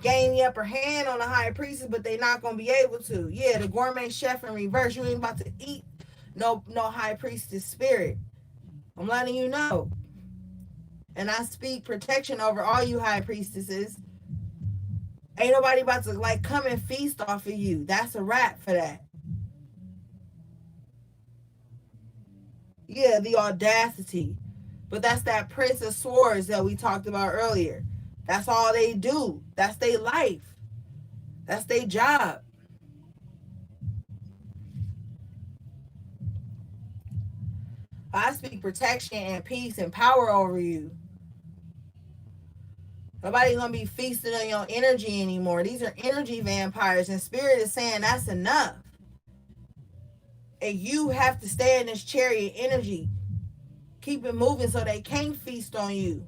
A: gain the upper hand on the high priestess, but they not gonna be able to. Yeah, the gourmet chef in reverse. You ain't about to eat no high priestess spirit. I'm letting you know. And I speak protection over all you high priestesses. Ain't nobody about to like come and feast off of you. That's a wrap for that. Yeah, the audacity. But that's that Prince of Swords that we talked about earlier. That's all they do. That's their life. That's their job. I speak protection and peace and power over you. Nobody's gonna be feasting on your energy anymore. These are energy vampires, and Spirit is saying that's enough. And you have to stay in this Chariot energy. Keep it moving so they can't feast on you.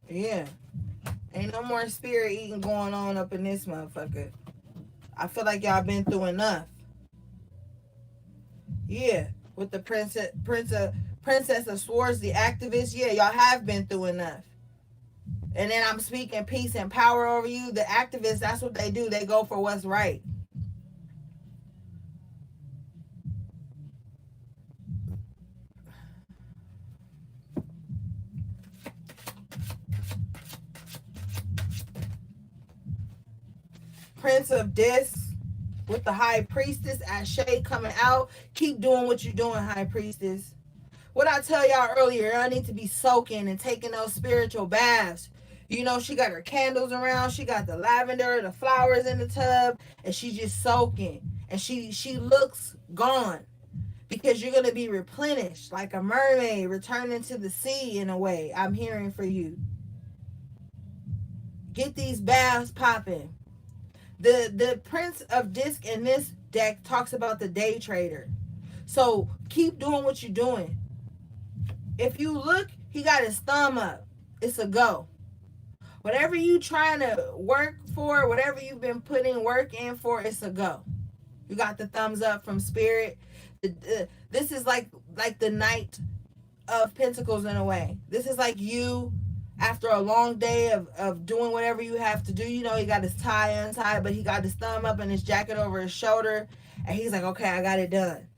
A: Yeah. Ain't no more spirit eating going on up in this motherfucker. I feel like y'all been through enough. Yeah. With the Princess of Swords, the activist, yeah, y'all have been through enough. And then I'm speaking peace and power over you. The activists, that's what they do. They go for what's right. Prince of Discs with the High Priestess Ashe coming out. Keep doing what you're doing, High Priestess. What I tell y'all earlier, I need to be soaking and taking those spiritual baths. You know, she got her candles around. She got the lavender, the flowers in the tub, and she's just soaking. And she looks gone because you're going to be replenished like a mermaid returning to the sea in a way. I'm hearing for you. Get these baths popping. The Prince of Disc in this deck talks about the day trader. So keep doing what you're doing. If you look, he got his thumb up. It's a go. Whatever you trying to work for, whatever you've been putting work in for, it's a go. You got the thumbs up from spirit. This is like the Knight of Pentacles in a way. This is like you after a long day of doing whatever you have to do. You know, he got his tie untied, but he got his thumb up and his jacket over his shoulder. And he's like, okay, I got it done.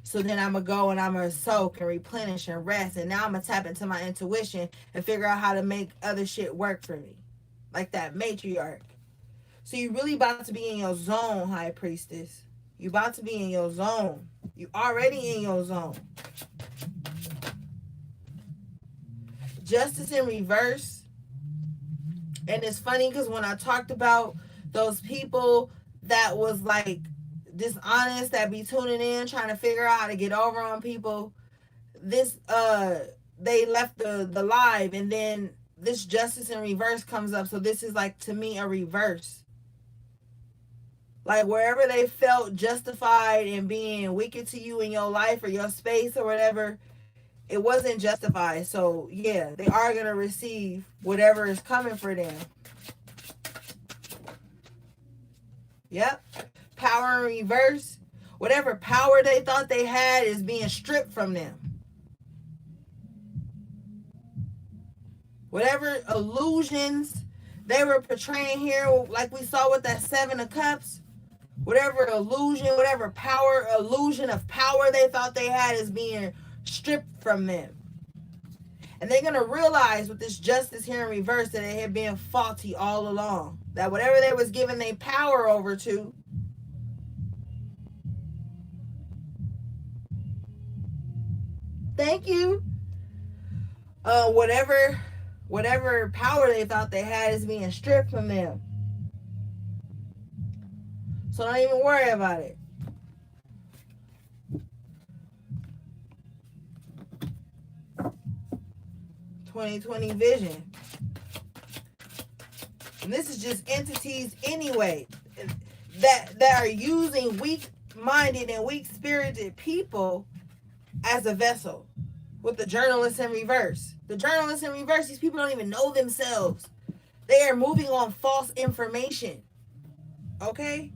A: So then I'm going to go and I'm going to soak and replenish and rest. And now I'm going to tap into my intuition and figure out how to make other shit work for me. Like that matriarch. So you really about to be in your zone, High Priestess. You about to be in your zone. You already in your zone. Justice in reverse. And it's funny because when I talked about those people that was like dishonest, that be tuning in trying to figure out how to get over on people, this they left the live, and then this justice in reverse comes up. So this is like, to me, a reverse. Like wherever they felt justified in being wicked to you in your life or your space or whatever, it wasn't justified. So yeah, they are going to receive whatever is coming for them. Yep. Power in reverse. Whatever power they thought they had is being stripped from them. Whatever illusions they were portraying here, like we saw with that Seven of Cups, whatever illusion, whatever power, illusion of power they thought they had is being stripped from them. And they're going to realize with this justice here in reverse that it had been faulty all along. That whatever they was giving their power over to, thank you, whatever power they thought they had is being stripped from them. So don't even worry about it. (2020) vision. And this is just entities anyway that are using weak-minded and weak-spirited people as a vessel. With the journalists in reverse. The journalists in reverse, these people don't even know themselves. They are moving on false information. Okay?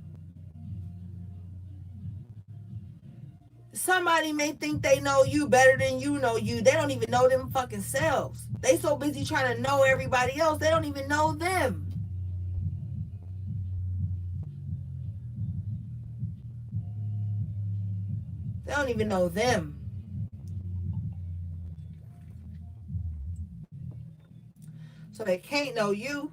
A: Somebody may think they know you better than you know you. They don't even know them fucking selves. They so busy trying to know everybody else, they don't even know them. They don't even know them. So they can't know you.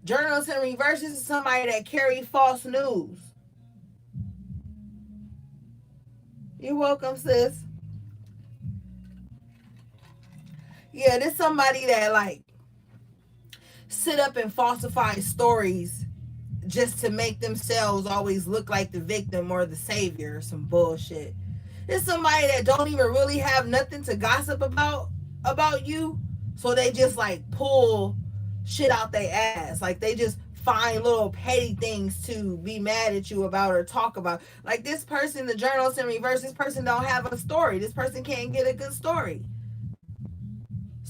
A: Journalists in reverse, this is somebody that carry false news. You're welcome, sis. Yeah, this somebody that like sit up and falsify stories just to make themselves always look like the victim or the savior or some bullshit. It's somebody that don't even really have nothing to gossip about you. So they just like pull shit out their ass. Like they just find little petty things to be mad at you about or talk about. Like this person, the journalist in reverse, this person don't have a story. This person can't get a good story.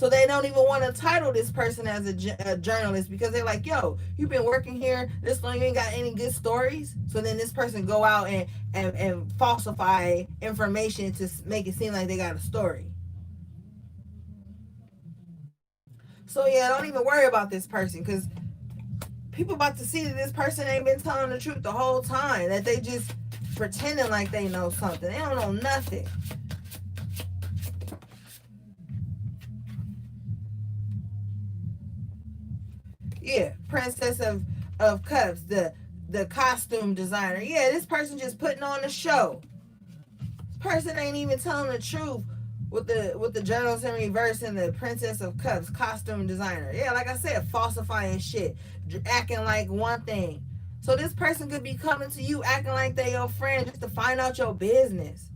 A: So they don't even want to title this person as a journalist because they're like, yo, you've been working here this long, you ain't got any good stories. So then this person go out and falsify information to make it seem like they got a story. So yeah, don't even worry about this person because people about to see that this person ain't been telling the truth the whole time, that they just pretending like they know something. They don't know nothing. Yeah, Princess of Cups, the costume designer. Yeah, this person just putting on a show. This person ain't even telling the truth with the journals in reverse and the Princess of Cups costume designer. Yeah, like I said, falsifying shit, acting like one thing. So this person could be coming to you acting like they your friend just to find out your business.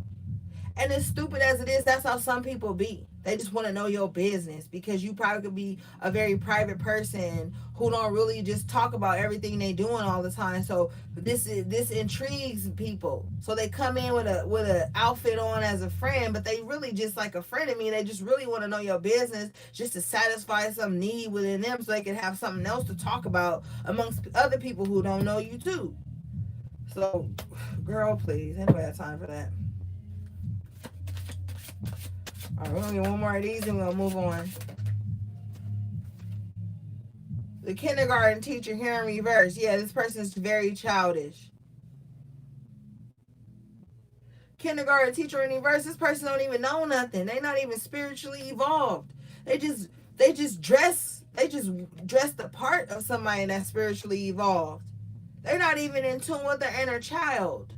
A: And as stupid as it is, that's how some people be. They just want to know your business because you probably could be a very private person who don't really just talk about everything they doing all the time. So this intrigues people. So they come in with a outfit on as a friend, but they really just like a friend of me. They just really want to know your business just to satisfy some need within them so they can have something else to talk about amongst other people who don't know you too. So, girl, please, anybody have time for that? All right, we're going to get one more of these and we'll move on. The kindergarten teacher here in reverse. Yeah, this person is very childish. Kindergarten teacher in reverse. This person don't even know nothing. They're not even spiritually evolved. They just dress the part of somebody that's spiritually evolved. They're not even in tune with their inner child.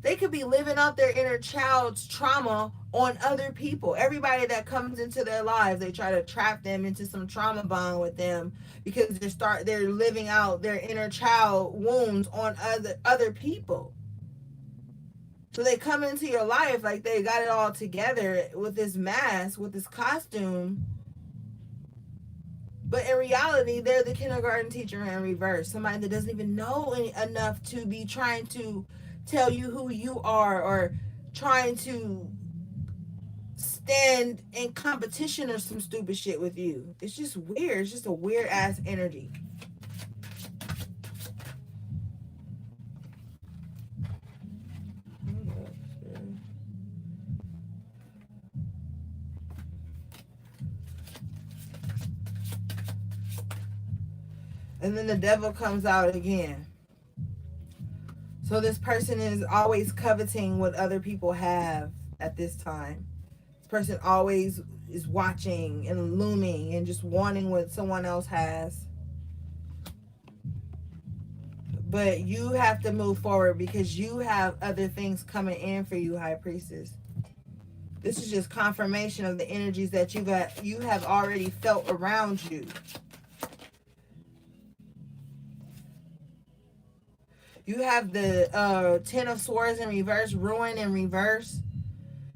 A: They could be living out their inner child's trauma on other people. Everybody that comes into their lives, they try to trap them into some trauma bond with them because they're living out their inner child wounds on other people. So they come into your life like they got it all together with this mask, with this costume. But in reality, they're the kindergarten teacher in reverse. Somebody that doesn't even know enough to be trying to tell you who you are or trying to stand in competition or some stupid shit with you. It's just weird. It's just a weird ass energy. And then the devil comes out again. So this person is always coveting what other people have at this time. This person always is watching and looming and just wanting what someone else has. But you have to move forward because you have other things coming in for you, High Priestess. This is just confirmation of the energies that you have already felt around you. You have the Ten of Swords in reverse, Ruin in reverse.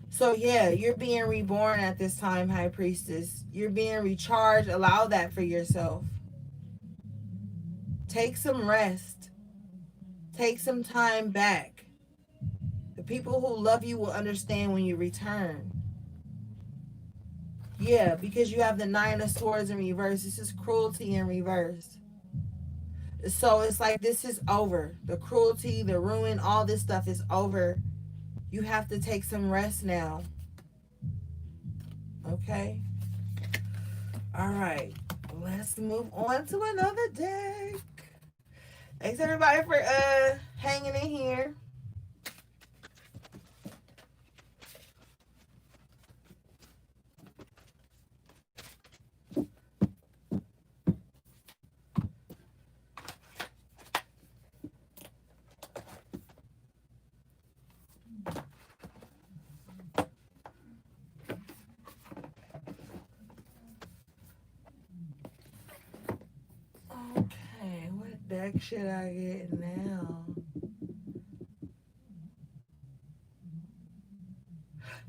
A: So yeah, you're being reborn at this time, High Priestess. You're being recharged. Allow that for yourself. Take some rest. Take some time back. The people who love you will understand when you return. Yeah, because you have the Nine of Swords in reverse. This is cruelty in reverse. So it's like this is over. The cruelty, the ruin, all this stuff is over. You have to take some rest now. Okay? All right. Let's move on to another deck. Thanks everybody for hanging in here. Okay, what deck should I get now?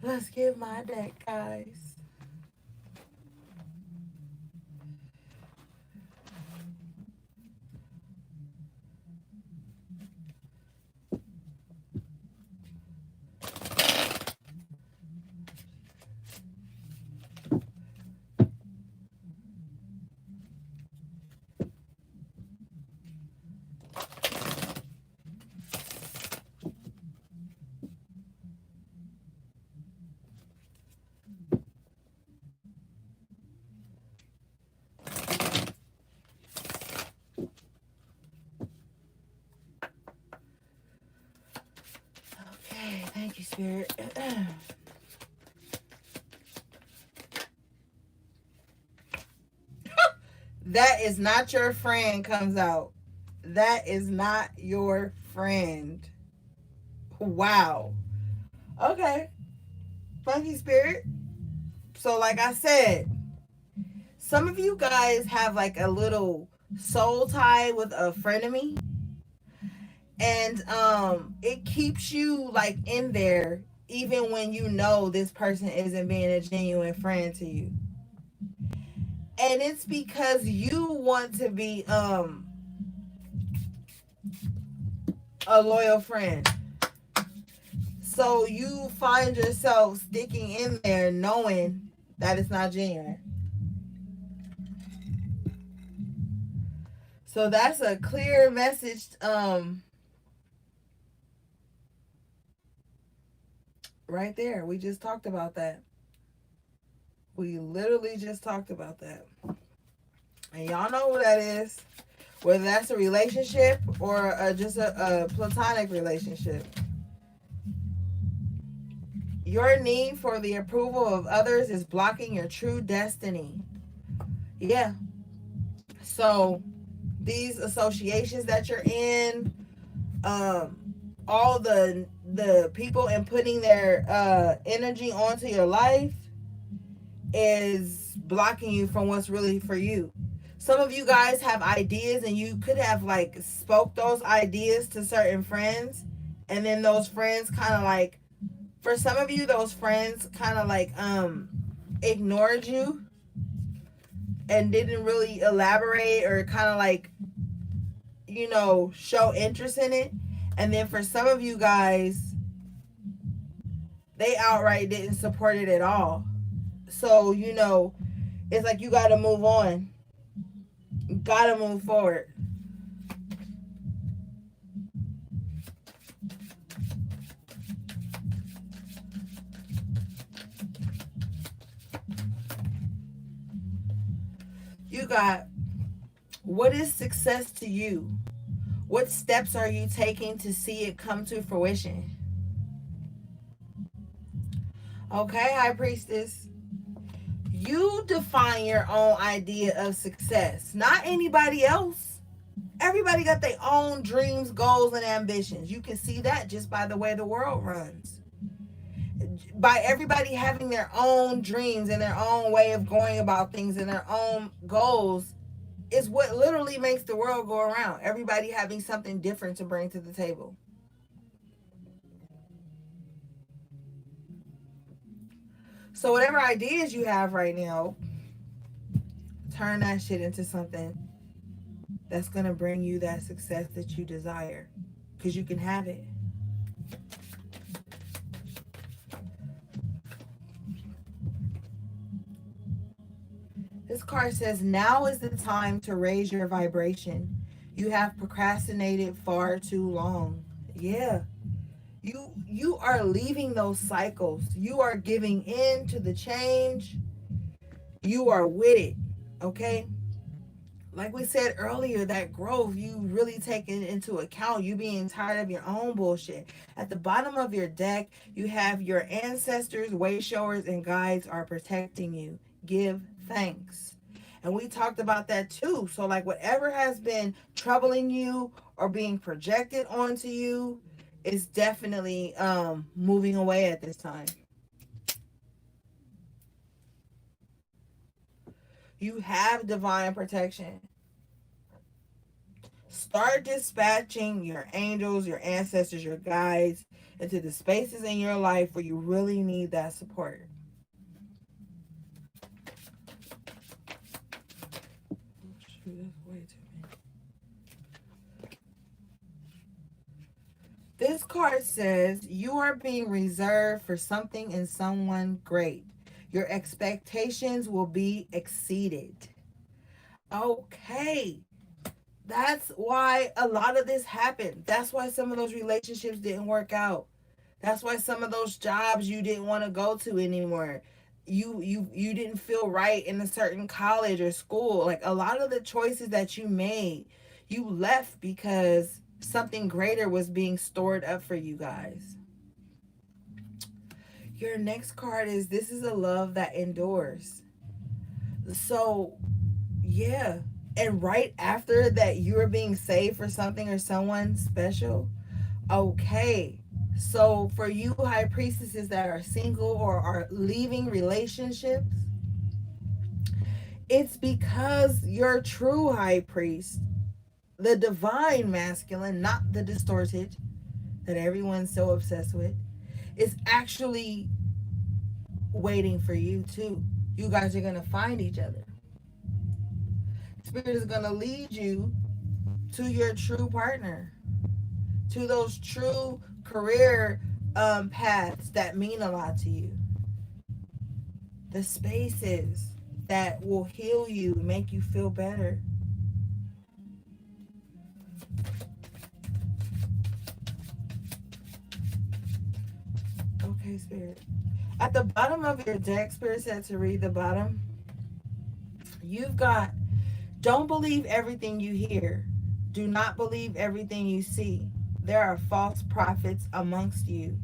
A: Let's get my deck, guys. Spirit. That is not your friend comes out. That is not your friend. Wow. Okay. Funky Spirit. So, like I said, some of you guys have like a little soul tie with a frenemy, and it keeps you like in there even when you know this person isn't being a genuine friend to you. And it's because you want to be a loyal friend. So you find yourself sticking in there knowing that it's not genuine. So that's a clear message. Right there. We just talked about that. We literally just talked about that. And y'all know who that is. Whether that's a relationship or just a platonic relationship. Your need for the approval of others is blocking your true destiny. Yeah. So these associations that you're in, all the people and putting their energy onto your life is blocking you from what's really for you. Some of you guys have ideas and you could have like spoke those ideas to certain friends, and then those friends kind of like, for some of you those friends kind of like ignored you and didn't really elaborate or kind of like, you know, show interest in it. And then for some of you guys, they outright didn't support it at all. So, you know, it's like you got to move on. You got to move forward. You got, what is success to you? What steps are you taking to see it come to fruition? Okay, High Priestess. You define your own idea of success, not anybody else. Everybody got their own dreams, goals, and ambitions. You can see that just by the way the world runs. By everybody having their own dreams and their own way of going about things and their own goals is what literally makes the world go around. Everybody having something different to bring to the table. So whatever ideas you have right now, turn that shit into something that's going to bring you that success that you desire, because you can have it. This card says, now is the time to raise your vibration. You have procrastinated far too long. Yeah. You are leaving those cycles. You are giving in to the change. You are with it. Okay? Like we said earlier, that growth, you really taking into account, you being tired of your own bullshit. At the bottom of your deck, you have your ancestors, way showers, and guides are protecting you. Give thanks. And we talked about that too. So like whatever has been troubling you or being projected onto you is definitely moving away at this time. You have divine protection. Start dispatching your angels, your ancestors, your guides into the spaces in your life where you really need that support. This card says you are being reserved for something and someone great. Your expectations will be exceeded. Okay. That's why a lot of this happened. That's why some of those relationships didn't work out. That's why some of those jobs you didn't want to go to anymore. You didn't feel right in a certain college or school. Like a lot of the choices that you made, you left because something greater was being stored up for you guys. Your next card is, this is a love that endures. So, yeah. And right after that, you're being saved for something or someone special. Okay. So, for you, high priestesses that are single or are leaving relationships, it's because your true high priest, the divine masculine, not the distorted that everyone's so obsessed with, is actually waiting for you too. You guys are going to find each other. Spirit is going to lead you to your true partner, to those true career paths that mean a lot to you, the spaces that will heal you, make you feel better. Okay, Spirit. At the bottom of your deck, Spirit said to read the bottom. You've got, don't believe everything you hear. Do not believe everything you see. There are false prophets amongst you.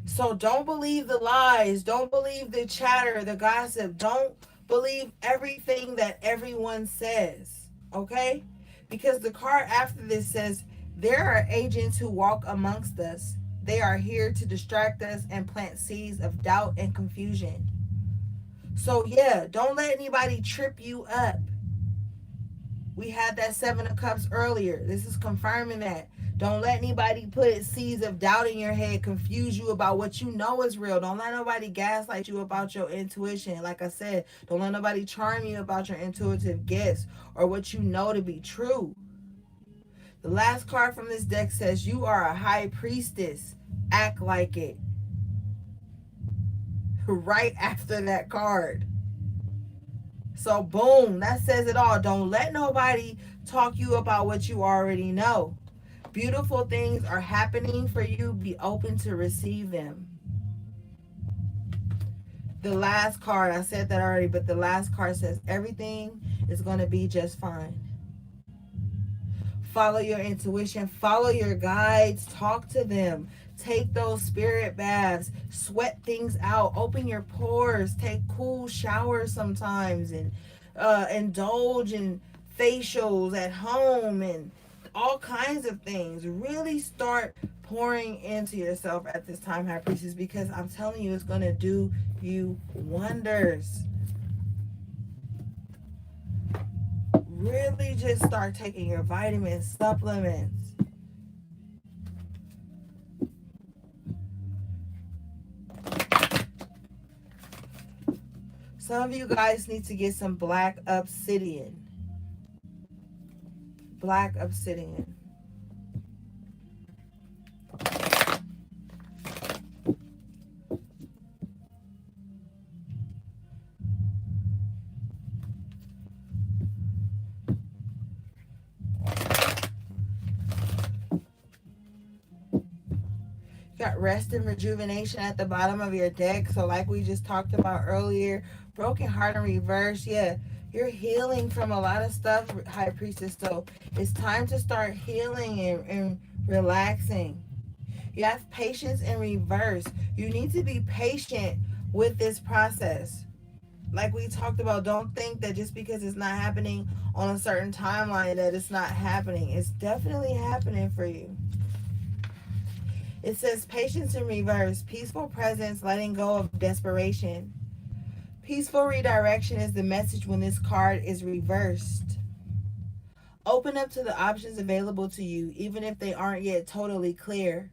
A: So don't believe the lies. Don't believe the chatter, the gossip. Don't believe everything that everyone says. Okay? Because the card after this says, there are agents who walk amongst us. They are here to distract us and plant seeds of doubt and confusion. So, yeah, don't let anybody trip you up. We had that Seven of Cups earlier. This is confirming that. Don't let anybody put seeds of doubt in your head, confuse you about what you know is real. Don't let nobody gaslight you about your intuition. Like I said, don't let nobody charm you about your intuitive gifts or what you know to be true. The last card from this deck says, you are a high priestess. Act like it. Right after that card. So, boom, that says it all. Don't let nobody talk you about what you already know. Beautiful things are happening for you. Be open to receive them. The last card, I said that already, but the last card says everything is going to be just fine. Follow your intuition, follow your guides, talk to them, take those spirit baths, sweat things out, open your pores, take cool showers sometimes, and indulge in facials at home and all kinds of things. Really start pouring into yourself at this time, high priestess, because I'm telling you, it's going to do you wonders. Really just start taking your vitamins, supplements. Some of you guys need to get some black obsidian. Black obsidian. You got rest and rejuvenation at the bottom of your deck. So like we just talked about earlier, broken heart in reverse. Yeah, you're healing from a lot of stuff, high priestess. So it's time to start healing and relaxing. You have patience in reverse. You need to be patient with this process. Like we talked about, don't think that just because it's not happening on a certain timeline that it's not happening. It's definitely happening for you. It says patience in reverse, peaceful presence, letting go of desperation. Peaceful redirection is the message when this card is reversed. Open up to the options available to you, even if they aren't yet totally clear.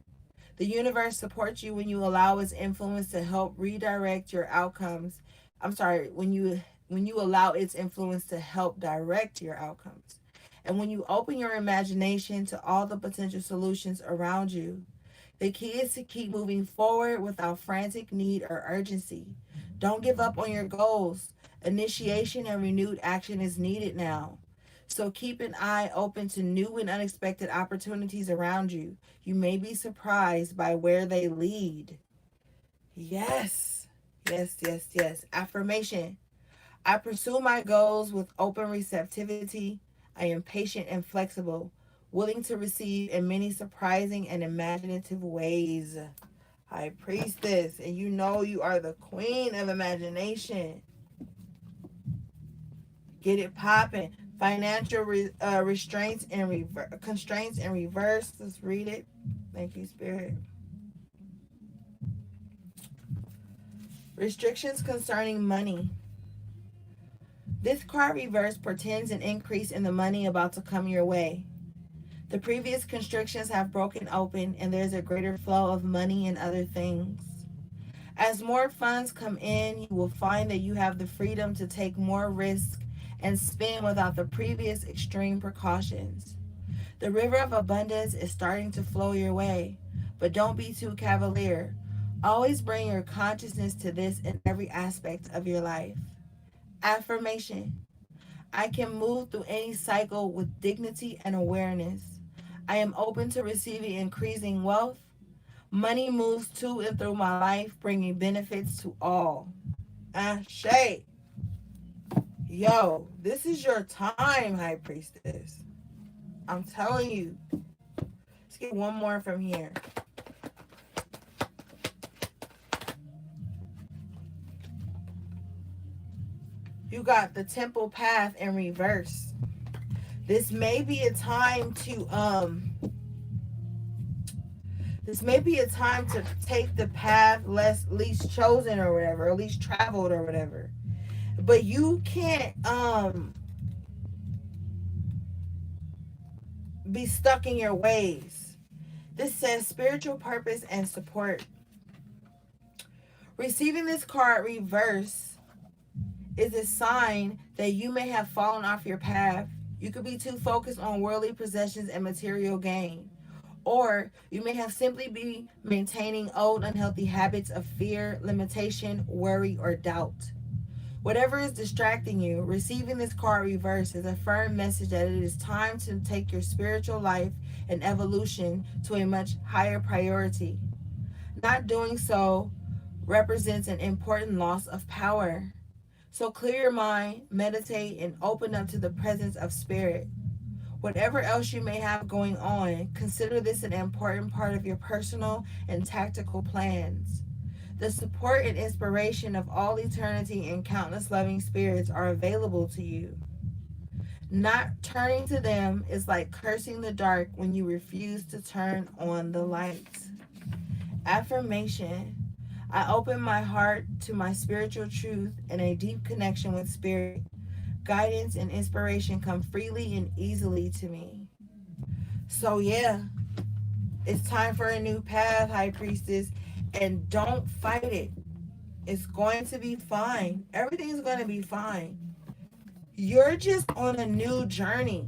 A: The universe supports you when you allow its influence to help redirect your outcomes. I'm sorry, when you allow its influence to help direct your outcomes. And when you open your imagination to all the potential solutions around you. The key is to keep moving forward without frantic need or urgency. Don't give up on your goals. Initiation and renewed action is needed now. So keep an eye open to new and unexpected opportunities around you. You may be surprised by where they lead. Yes, yes, yes, yes. Affirmation. I pursue my goals with open receptivity. I am patient and flexible, willing to receive in many surprising and imaginative ways. High Priestess, and you know you are the queen of imagination. Get it popping. Financial restraints and constraints in reverse. Let's read it. Thank you, Spirit. Restrictions concerning money. This card reverse portends an increase in the money about to come your way. The previous constrictions have broken open and there's a greater flow of money and other things. As more funds come in, you will find that you have the freedom to take more risk and spend without the previous extreme precautions. The river of abundance is starting to flow your way, but don't be too cavalier. Always bring your consciousness to this in every aspect of your life. Affirmation: I can move through any cycle with dignity and awareness. I am open to receiving increasing wealth. Money moves to and through my life, bringing benefits to all. Ashe. Yo, this is your time, High Priestess. I'm telling you. Let's get one more from here. You got the temple path in reverse. This may be a time to take the path least chosen or whatever, or least traveled or whatever. But you can't be stuck in your ways. This says spiritual purpose and support. Receiving this card reverse is a sign that you may have fallen off your path. You could be too focused on worldly possessions and material gain. Or you may have simply be maintaining old unhealthy habits of fear, limitation, worry, or doubt. Whatever is distracting you, receiving this card reverse is a firm message that it is time to take your spiritual life and evolution to a much higher priority. Not doing so represents an important loss of power. So clear your mind, meditate, and open up to the presence of spirit. Whatever else you may have going on, consider this an important part of your personal and tactical plans. The support and inspiration of all eternity and countless loving spirits are available to you. Not turning to them is like cursing the dark when you refuse to turn on the light. Affirmation: I open my heart to my spiritual truth and a deep connection with spirit. Guidance and inspiration come freely and easily to me. So yeah, it's time for a new path, High Priestess, and don't fight it. It's going to be fine. Everything's going to be fine. You're just on a new journey.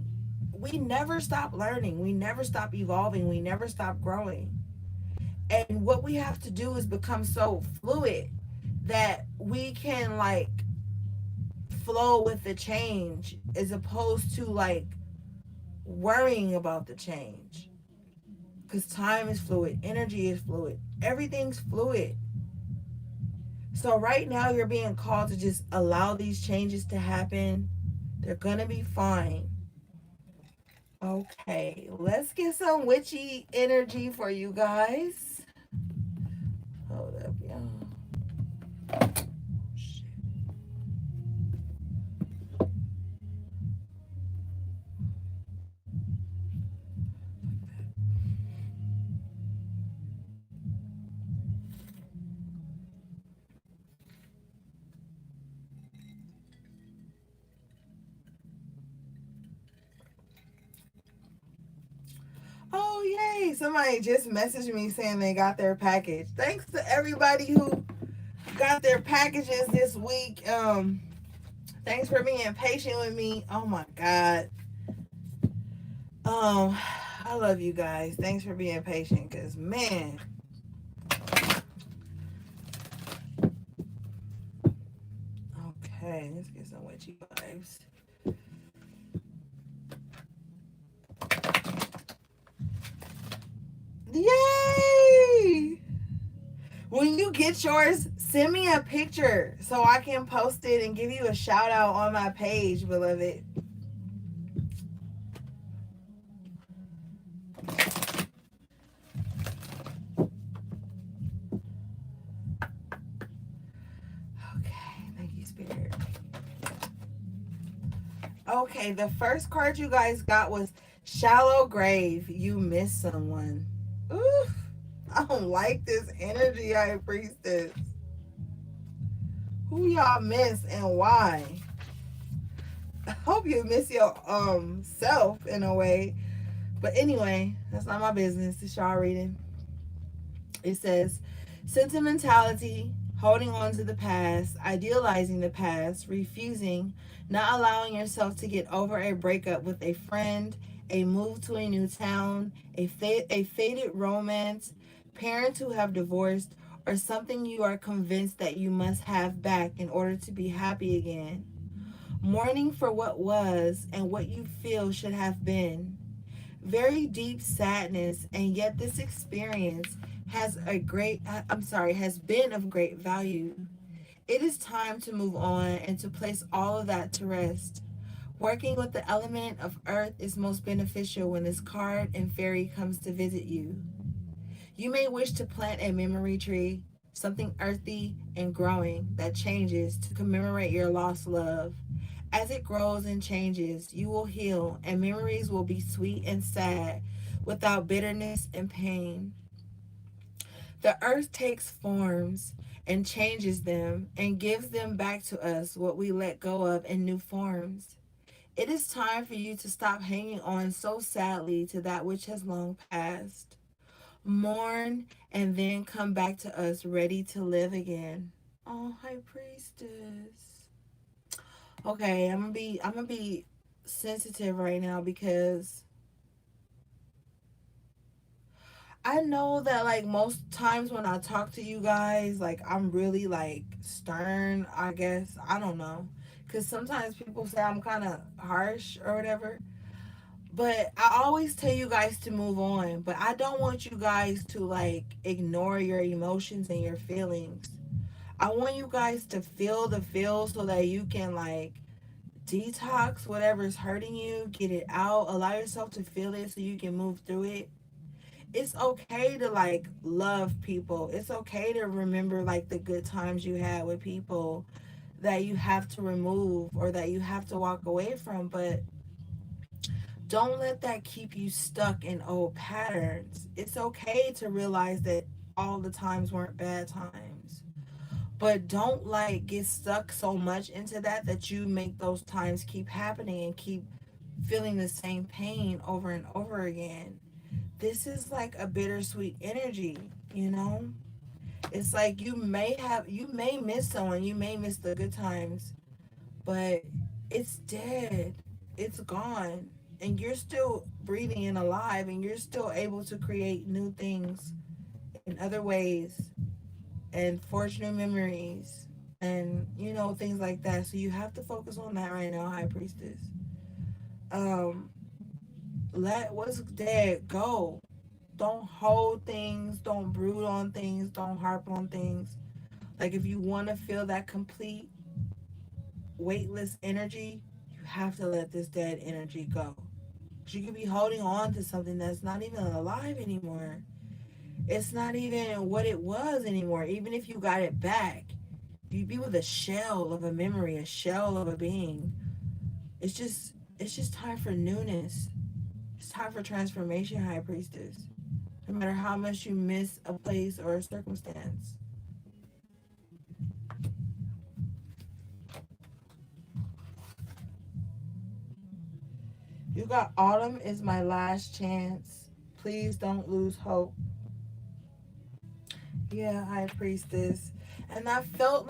A: We never stop learning. We never stop evolving. We never stop growing. And what we have to do is become so fluid that we can like flow with the change as opposed to like worrying about the change. Because time is fluid, energy is fluid, everything's fluid. So right now you're being called to just allow these changes to happen. They're gonna be fine. Okay, let's get some witchy energy for you guys. Hold up, y'all. Oh, yay. Somebody just messaged me saying they got their package. Thanks to everybody who got their packages this week. Thanks for being patient with me. Oh my God. I love you guys. Thanks for being patient, because man. Okay, let's get some witchy vibes. Yay! When you get yours, send me a picture so I can post it and give you a shout out on my page, beloved. Okay, the first card you guys got was Shallow Grave. You miss someone. Oof. I don't like this energy, High Priestess. Who y'all miss and why? I hope you miss your self in a way. But anyway, that's not my business. It's y'all reading. It says sentimentality, holding on to the past, idealizing the past, refusing, not allowing yourself to get over a breakup with a friend, a move to a new town, a faded romance, parents who have divorced, or something you are convinced that you must have back in order to be happy again. Mourning for what was and what you feel should have been. Very deep sadness, and yet this experience has been of great value. It is time to move on and to place all of that to rest. Working with the element of earth is most beneficial when this card and fairy comes to visit you. You may wish to plant a memory tree, something earthy and growing that changes to commemorate your lost love. As it grows and changes, you will heal, and memories will be sweet and sad without bitterness and pain. The earth takes forms and changes them and gives them back to us what we let go of in new forms. It is time for you to stop hanging on so sadly to that which has long passed. Mourn and then come back to us ready to live again. Oh, High Priestess. Okay, I'm gonna be sensitive right now because I know that like most times when I talk to you guys, like I'm really like stern, I guess. I don't know. Cuz sometimes people say I'm kind of harsh or whatever. But I always tell you guys to move on, but I don't want you guys to like ignore your emotions and your feelings. I want you guys to feel the feel so that you can like detox whatever's hurting you, get it out, allow yourself to feel it so you can move through it. It's okay to like love people. It's okay to remember like the good times you had with people that you have to remove or that you have to walk away from, but don't let that keep you stuck in old patterns. It's okay to realize that all the times weren't bad times. But don't like get stuck so much into that that you make those times keep happening and keep feeling the same pain over and over again. This is like a bittersweet energy, you know? It's like you may miss someone, you may miss the good times, but it's dead. It's gone. And you're still breathing and alive and you're still able to create new things in other ways and forge new memories and things like that. So you have to focus on that right now, High Priestess. Um let what's dead go. Don't hold things, don't brood on things, don't harp on things. Like if you want to feel that complete weightless energy, you have to let this dead energy go. 'Cause you could be holding on to something that's not even alive anymore. It's not even what it was anymore. Even if you got it back, you'd be with a shell of a memory, a shell of a being. It's just time for newness. It's time for transformation, High Priestess. No matter how much you miss a place or a circumstance. You got autumn is my last chance. Please don't lose hope. Yeah, High Priestess. And I felt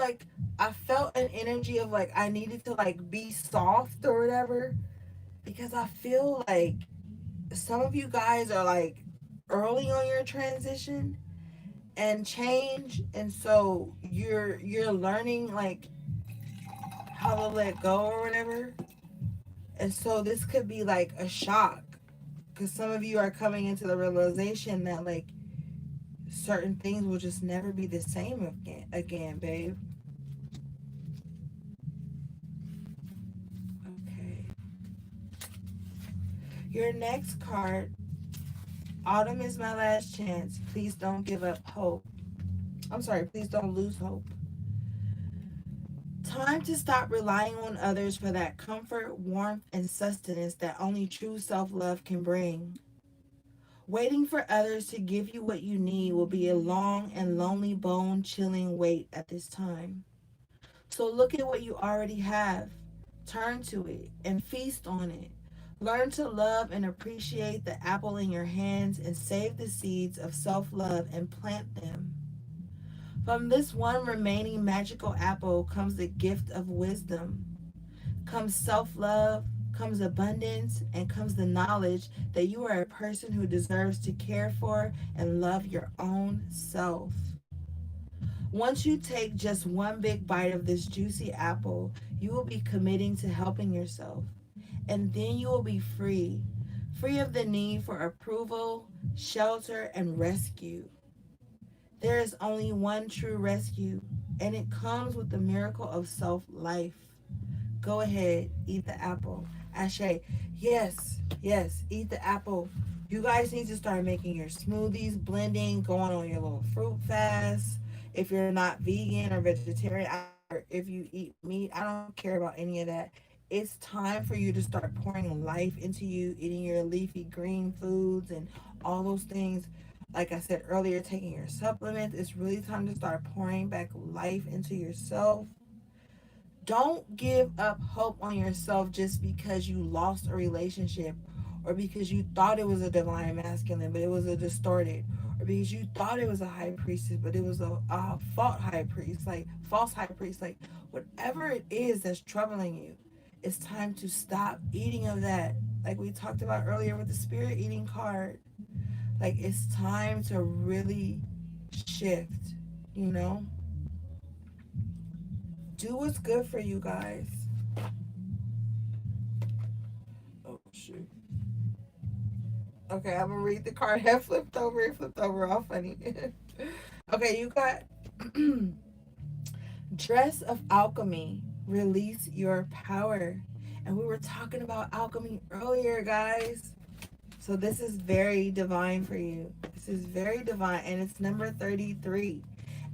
A: an energy of like I needed to like be soft or whatever because I feel like some of you guys are like early on your transition and change, and so you're learning like how to let go or whatever. And so this could be like a shock because some of you are coming into the realization that like certain things will just never be the same again, babe. Okay. Your next card, autumn is my last chance. Please don't give up hope. I'm sorry, please don't lose hope. time to stop relying on others for that comfort, warmth, and sustenance that only true self love can bring. Waiting for others to give you what you need will be a long and lonely, bone chilling wait at this time. So look at what you already have, turn to it, and feast on it. Learn to love and appreciate the apple in your hands and save the seeds of self love and plant them. From this one remaining magical apple comes the gift of wisdom, comes self love, comes abundance, and comes the knowledge that you are a person who deserves to care for and love your own self. Once you take just one big bite of this juicy apple, you will be committing to helping yourself. And then you will be free, free of the need for approval, shelter, and rescue. There is only one true rescue, and it comes with the miracle of self life. Go ahead, eat the apple. Ashe, yes, yes, eat the apple. You guys need to start making your smoothies, blending, going on your little fruit fast. If you're not vegan or vegetarian, or if you eat meat, I don't care about any of that. It's time for you to start pouring life into you, eating your leafy green foods and all those things. Like I said earlier, taking your supplements. It's really time to start pouring back life into yourself. Don't give up hope on yourself just because you lost a relationship, or because you thought it was a divine masculine but it was a distorted, or because you thought it was a high priestess but it was a false high priest. Like, whatever it is that's troubling you, it's time to stop eating of that. Like we talked about earlier with the spirit eating card. Like, it's time to really shift, you know? Do what's good for you guys. Oh, shoot. Okay, I'm gonna read the card. It flipped over. It flipped over. All funny. Okay, you got Dress of Alchemy. Release your power. And we were talking about alchemy earlier, guys. So this is very divine for you. This is very divine, and it's number 33.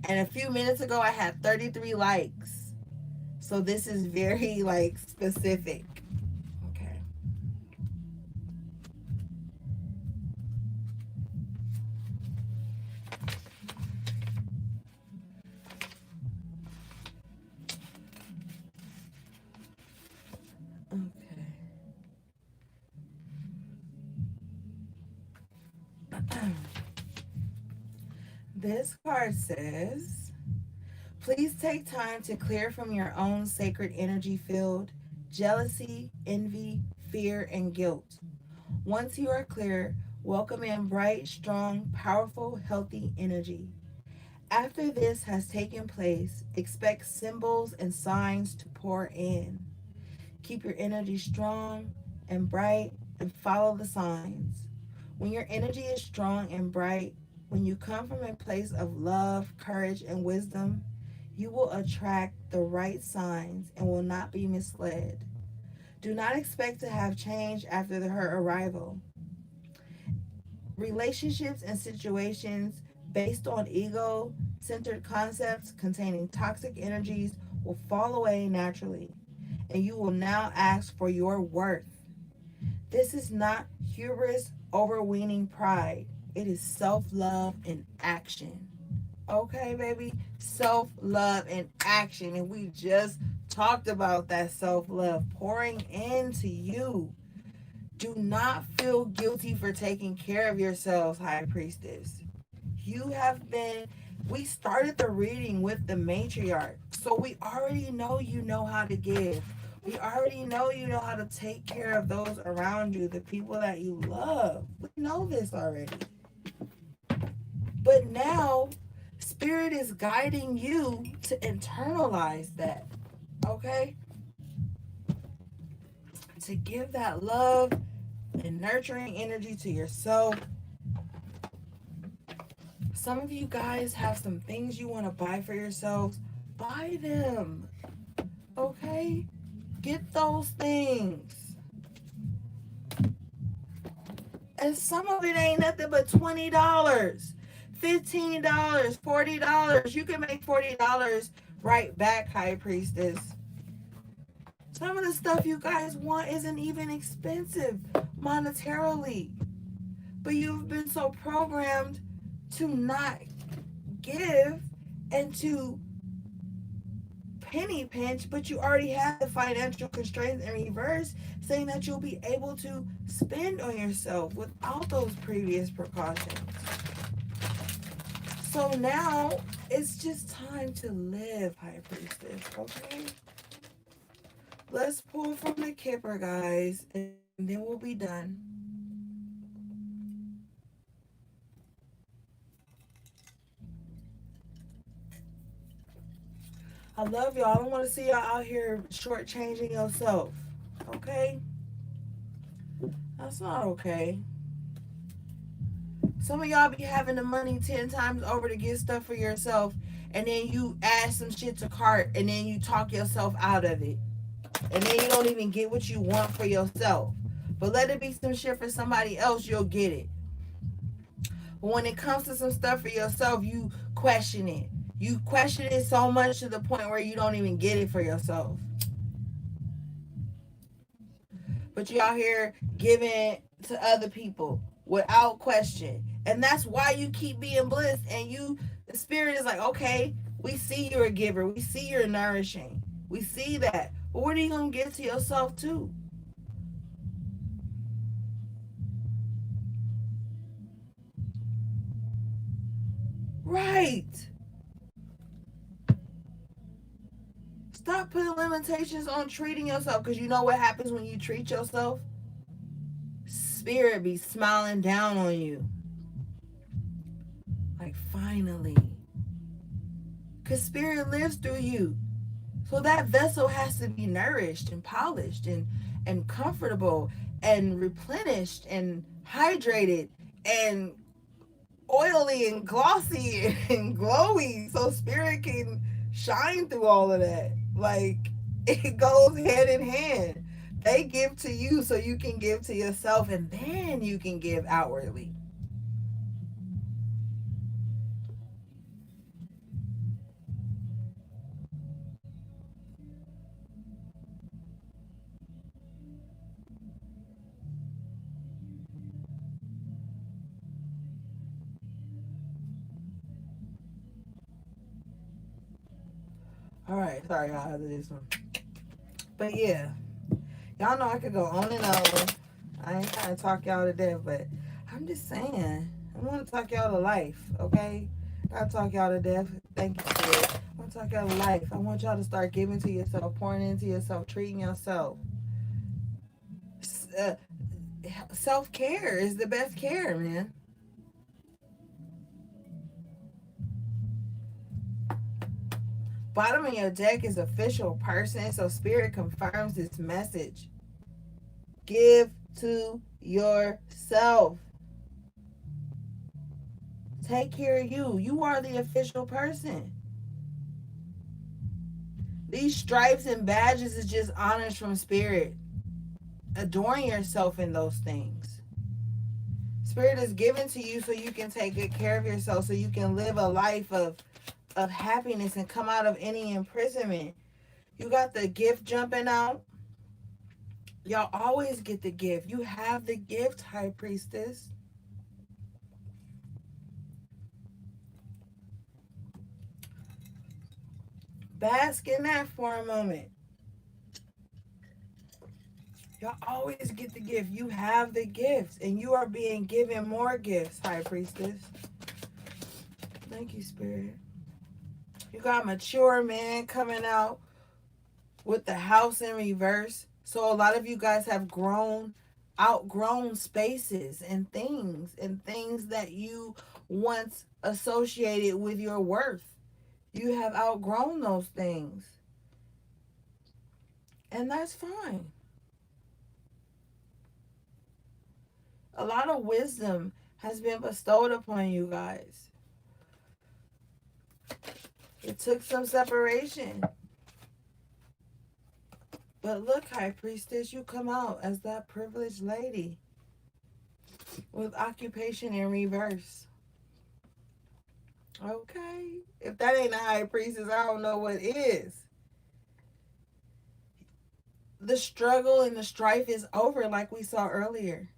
A: And a few minutes ago, I had 33 likes. So this is very, like, specific. Okay. Okay. This card says, please take time to clear from your own sacred energy field jealousy, envy, fear, and guilt. Once you are clear, welcome in bright, strong, powerful, healthy energy. After this has taken place, expect symbols and signs to pour in. Keep your energy strong and bright and follow the signs. When your energy is strong and bright, when you come from a place of love, courage, and wisdom, you will attract the right signs and will not be misled. Do not expect to have change after her arrival. Relationships and situations based on ego centered concepts containing toxic energies will fall away naturally, and you will now ask for your worth. This is not hubris, overweening pride. It is self love in action. Okay, baby? Self love in action. And we just talked about that self love pouring into you. Do not feel guilty for taking care of yourselves, High Priestess. You have been, we started the reading with the matriarch. So we already know you know how to give. We already know you know how to take care of those around you, the people that you love. We know this already. But now, Spirit is guiding you to internalize that, okay? To give that love and nurturing energy to yourself. Some of you guys have some things you want to buy for yourselves. Buy them, okay? Get those things. And some of it ain't nothing but $20, $15, $40. You can make $40 right back, High Priestess. Some of the stuff you guys want isn't even expensive monetarily, but you've been so programmed to not give and to penny pinch, but you already have the financial constraints in reverse, saying that you'll be able to spend on yourself without those previous precautions. So now it's just time to live, High Priestess, okay? Let's pull from the Kipper, guys, and then we'll be done. I love y'all. I don't want to see y'all out here shortchanging yourself, okay? That's not okay. Some of y'all be having the money 10 times over to get stuff for yourself, and then you add some shit to cart, and then you talk yourself out of it. And then you don't even get what you want for yourself. But let it be some shit for somebody else, you'll get it. But when it comes to some stuff for yourself, you question it. You question it so much to the point where you don't even get it for yourself. But you out here giving to other people without question. And that's why you keep being blessed. And you, the spirit is like, okay, we see you're a giver. We see you're nourishing. We see that. But what are you going to give to yourself too? Right. Stop putting limitations on treating yourself, because you know what happens when you treat yourself? Spirit be smiling down on you. Like, finally. Because spirit lives through you. So that vessel has to be nourished and polished and comfortable and replenished and hydrated and oily and glossy and glowy, so spirit can shine through all of that. Like, it goes hand in hand. They give to you so you can give to yourself, and then you can give outwardly. All right, sorry, y'all had to do this one. But yeah, y'all know I could go on and on. I ain't trying to talk y'all to death, but I'm just saying, I want to talk y'all to life, okay? Not talk y'all to death. Thank you, Spirit. I want to talk y'all to life. I want y'all to start giving to yourself, pouring into yourself, treating yourself. Uh, Self-care is the best care, man. Bottom of your deck is official person, so Spirit confirms this message. Give to yourself. Take care of you. You are the official person. These stripes and badges is just honors from Spirit. Adorn yourself in those things. Spirit is given to you so you can take good care of yourself, so you can live a life of happiness and come out of any imprisonment. You got the gift jumping out. Y'all always get the gift. You have the gift, High Priestess. Bask in that for a moment. Y'all always get the gift. You have the gifts, and you are being given more gifts, High Priestess. Thank you, Spirit. You got mature man coming out with the house in reverse. So a lot of you guys have outgrown spaces and things that you once associated with your worth. You have outgrown those things. And that's fine. A lot of wisdom has been bestowed upon you guys. It took some separation. But look, High Priestess, you come out as that privileged lady with occupation in reverse. Okay. If that ain't a High Priestess, I don't know what is. the struggle and the strife is over, like we saw earlier.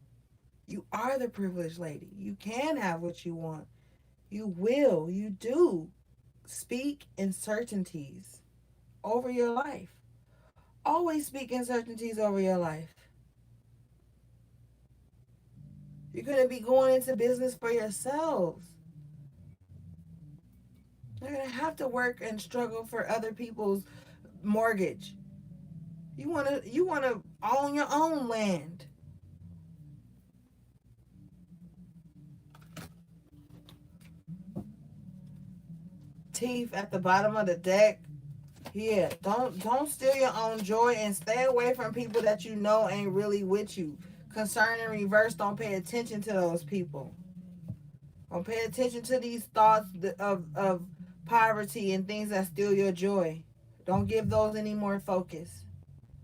A: You are the privileged lady. You can have what you want. You will. You do. Speak in certainties over your life. Always speak in certainties over your life. You're going to be going into business for yourselves. You're going to have to work and struggle for other people's mortgage. You want to own your own land. Teeth at the bottom of the deck. Yeah, don't steal your own joy and stay away from people that you know ain't really with you. Concern in reverse, don't pay attention to those people. Don't pay attention to these thoughts of poverty and things that steal your joy. Don't give those any more focus.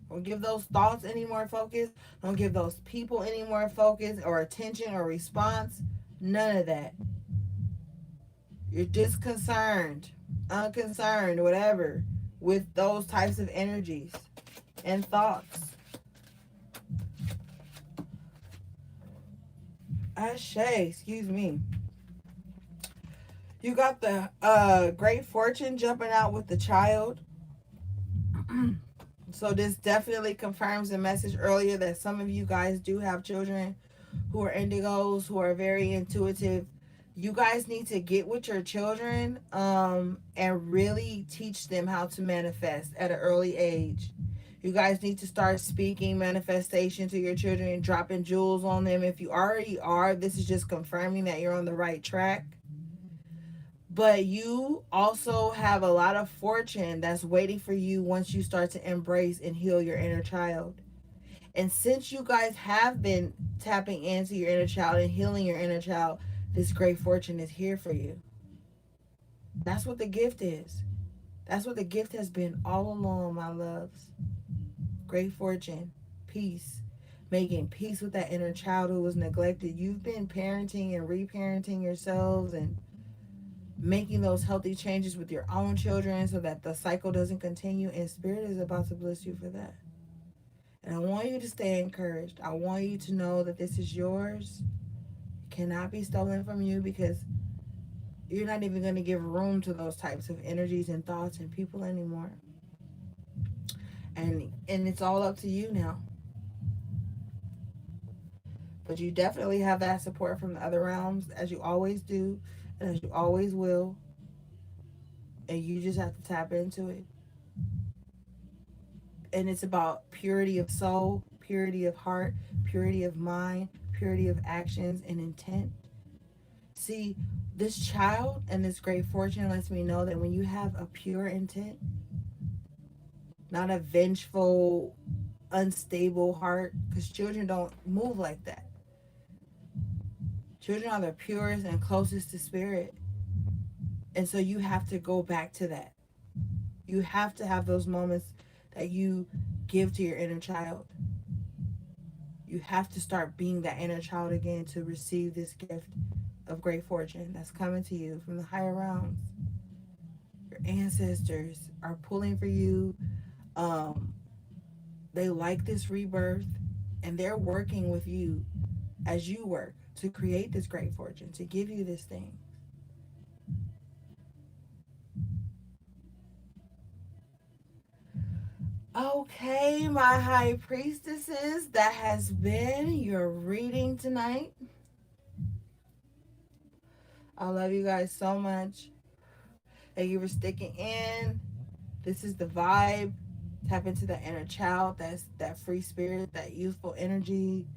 A: Don't give those thoughts any more focus. Don't give those people any more focus or attention or response. None of that. You're just concerned, unconcerned, whatever, with those types of energies and thoughts. Ashe, excuse me. You got the great fortune jumping out with the child. So this definitely confirms the message earlier that some of you guys do have children who are indigos, who are very intuitive. You guys need to get with your children and really teach them how to manifest at an early age. You guys need to start speaking manifestation to your children and dropping jewels on them. If you already are, this is just confirming that you're on the right track. But you also have a lot of fortune that's waiting for you once you start to embrace and heal your inner child. And since you guys have been tapping into your inner child and healing your inner child, this great fortune is here for you. That's what the gift is. That's what the gift has been all along, my loves. Great fortune, peace, making peace with that inner child who was neglected. You've been parenting and reparenting yourselves and making those healthy changes with your own children so that the cycle doesn't continue, and Spirit is about to bless you for that. And I want you to stay encouraged. I want you to know that this is yours. It cannot be stolen from you, because you're not even going to give room to those types of energies and thoughts and people anymore. And it's all up to you now. But you definitely have that support from the other realms, as you always do and as you always will. And you just have to tap into it. And it's about purity of soul, purity of heart, purity of mind, purity of actions and intent. See, this child and this great fortune lets me know that when you have a pure intent, not a vengeful, unstable heart, because children don't move like that. Children are the purest and closest to spirit. And so you have to go back to that. You have to have those moments that you give to your inner child. You have to start being that inner child again to receive this gift of great fortune that's coming to you from the higher realms. Your ancestors are pulling for you. They like this rebirth, and they're working with you as you work to create this great fortune, to give you this thing. Okay, my high priestesses, that has been your reading tonight. I love you guys so much. Thank you for sticking in. This is the vibe. Tap into that inner child, that's that free spirit, that youthful energy,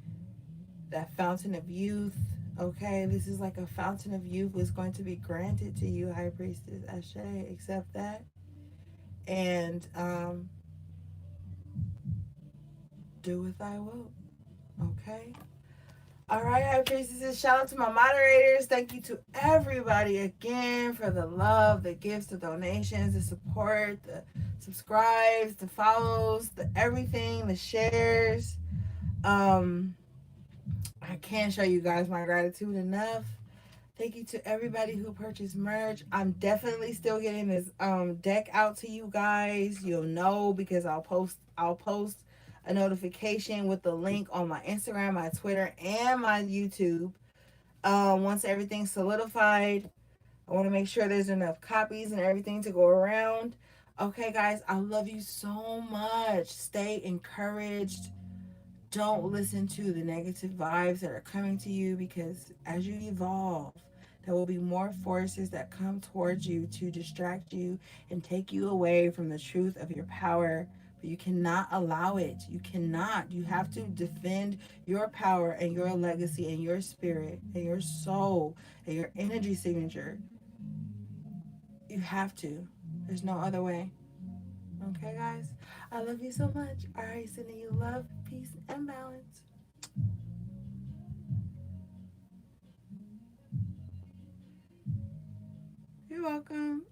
A: that fountain of youth. Okay, this is like a fountain of youth is going to be granted to you, high priestess. Ashe, accept that. And do with thy will. Okay. All right, high priestesses. Shout out to my moderators. Thank you to everybody again for the love, the gifts, the donations, the support, the subscribes, the follows, the everything, the shares. I can't show you guys my gratitude enough. Thank you to everybody who purchased merch. I'm definitely still getting this deck out to you guys. You'll know because I'll post a notification with the link on my Instagram, my Twitter, and my YouTube. Once everything's solidified, I want to make sure there's enough copies and everything to go around. Okay, guys, I love you so much. Stay encouraged. Don't listen to the negative vibes that are coming to you, because as you evolve, there will be more forces that come towards you to distract you and take you away from the truth of your power. But you cannot allow it. You cannot. You have to defend your power and your legacy and your spirit and your soul and your energy signature. You have to. There's no other way. Okay, guys? I love you so much. All right, sending you love, peace, and balance. You're welcome.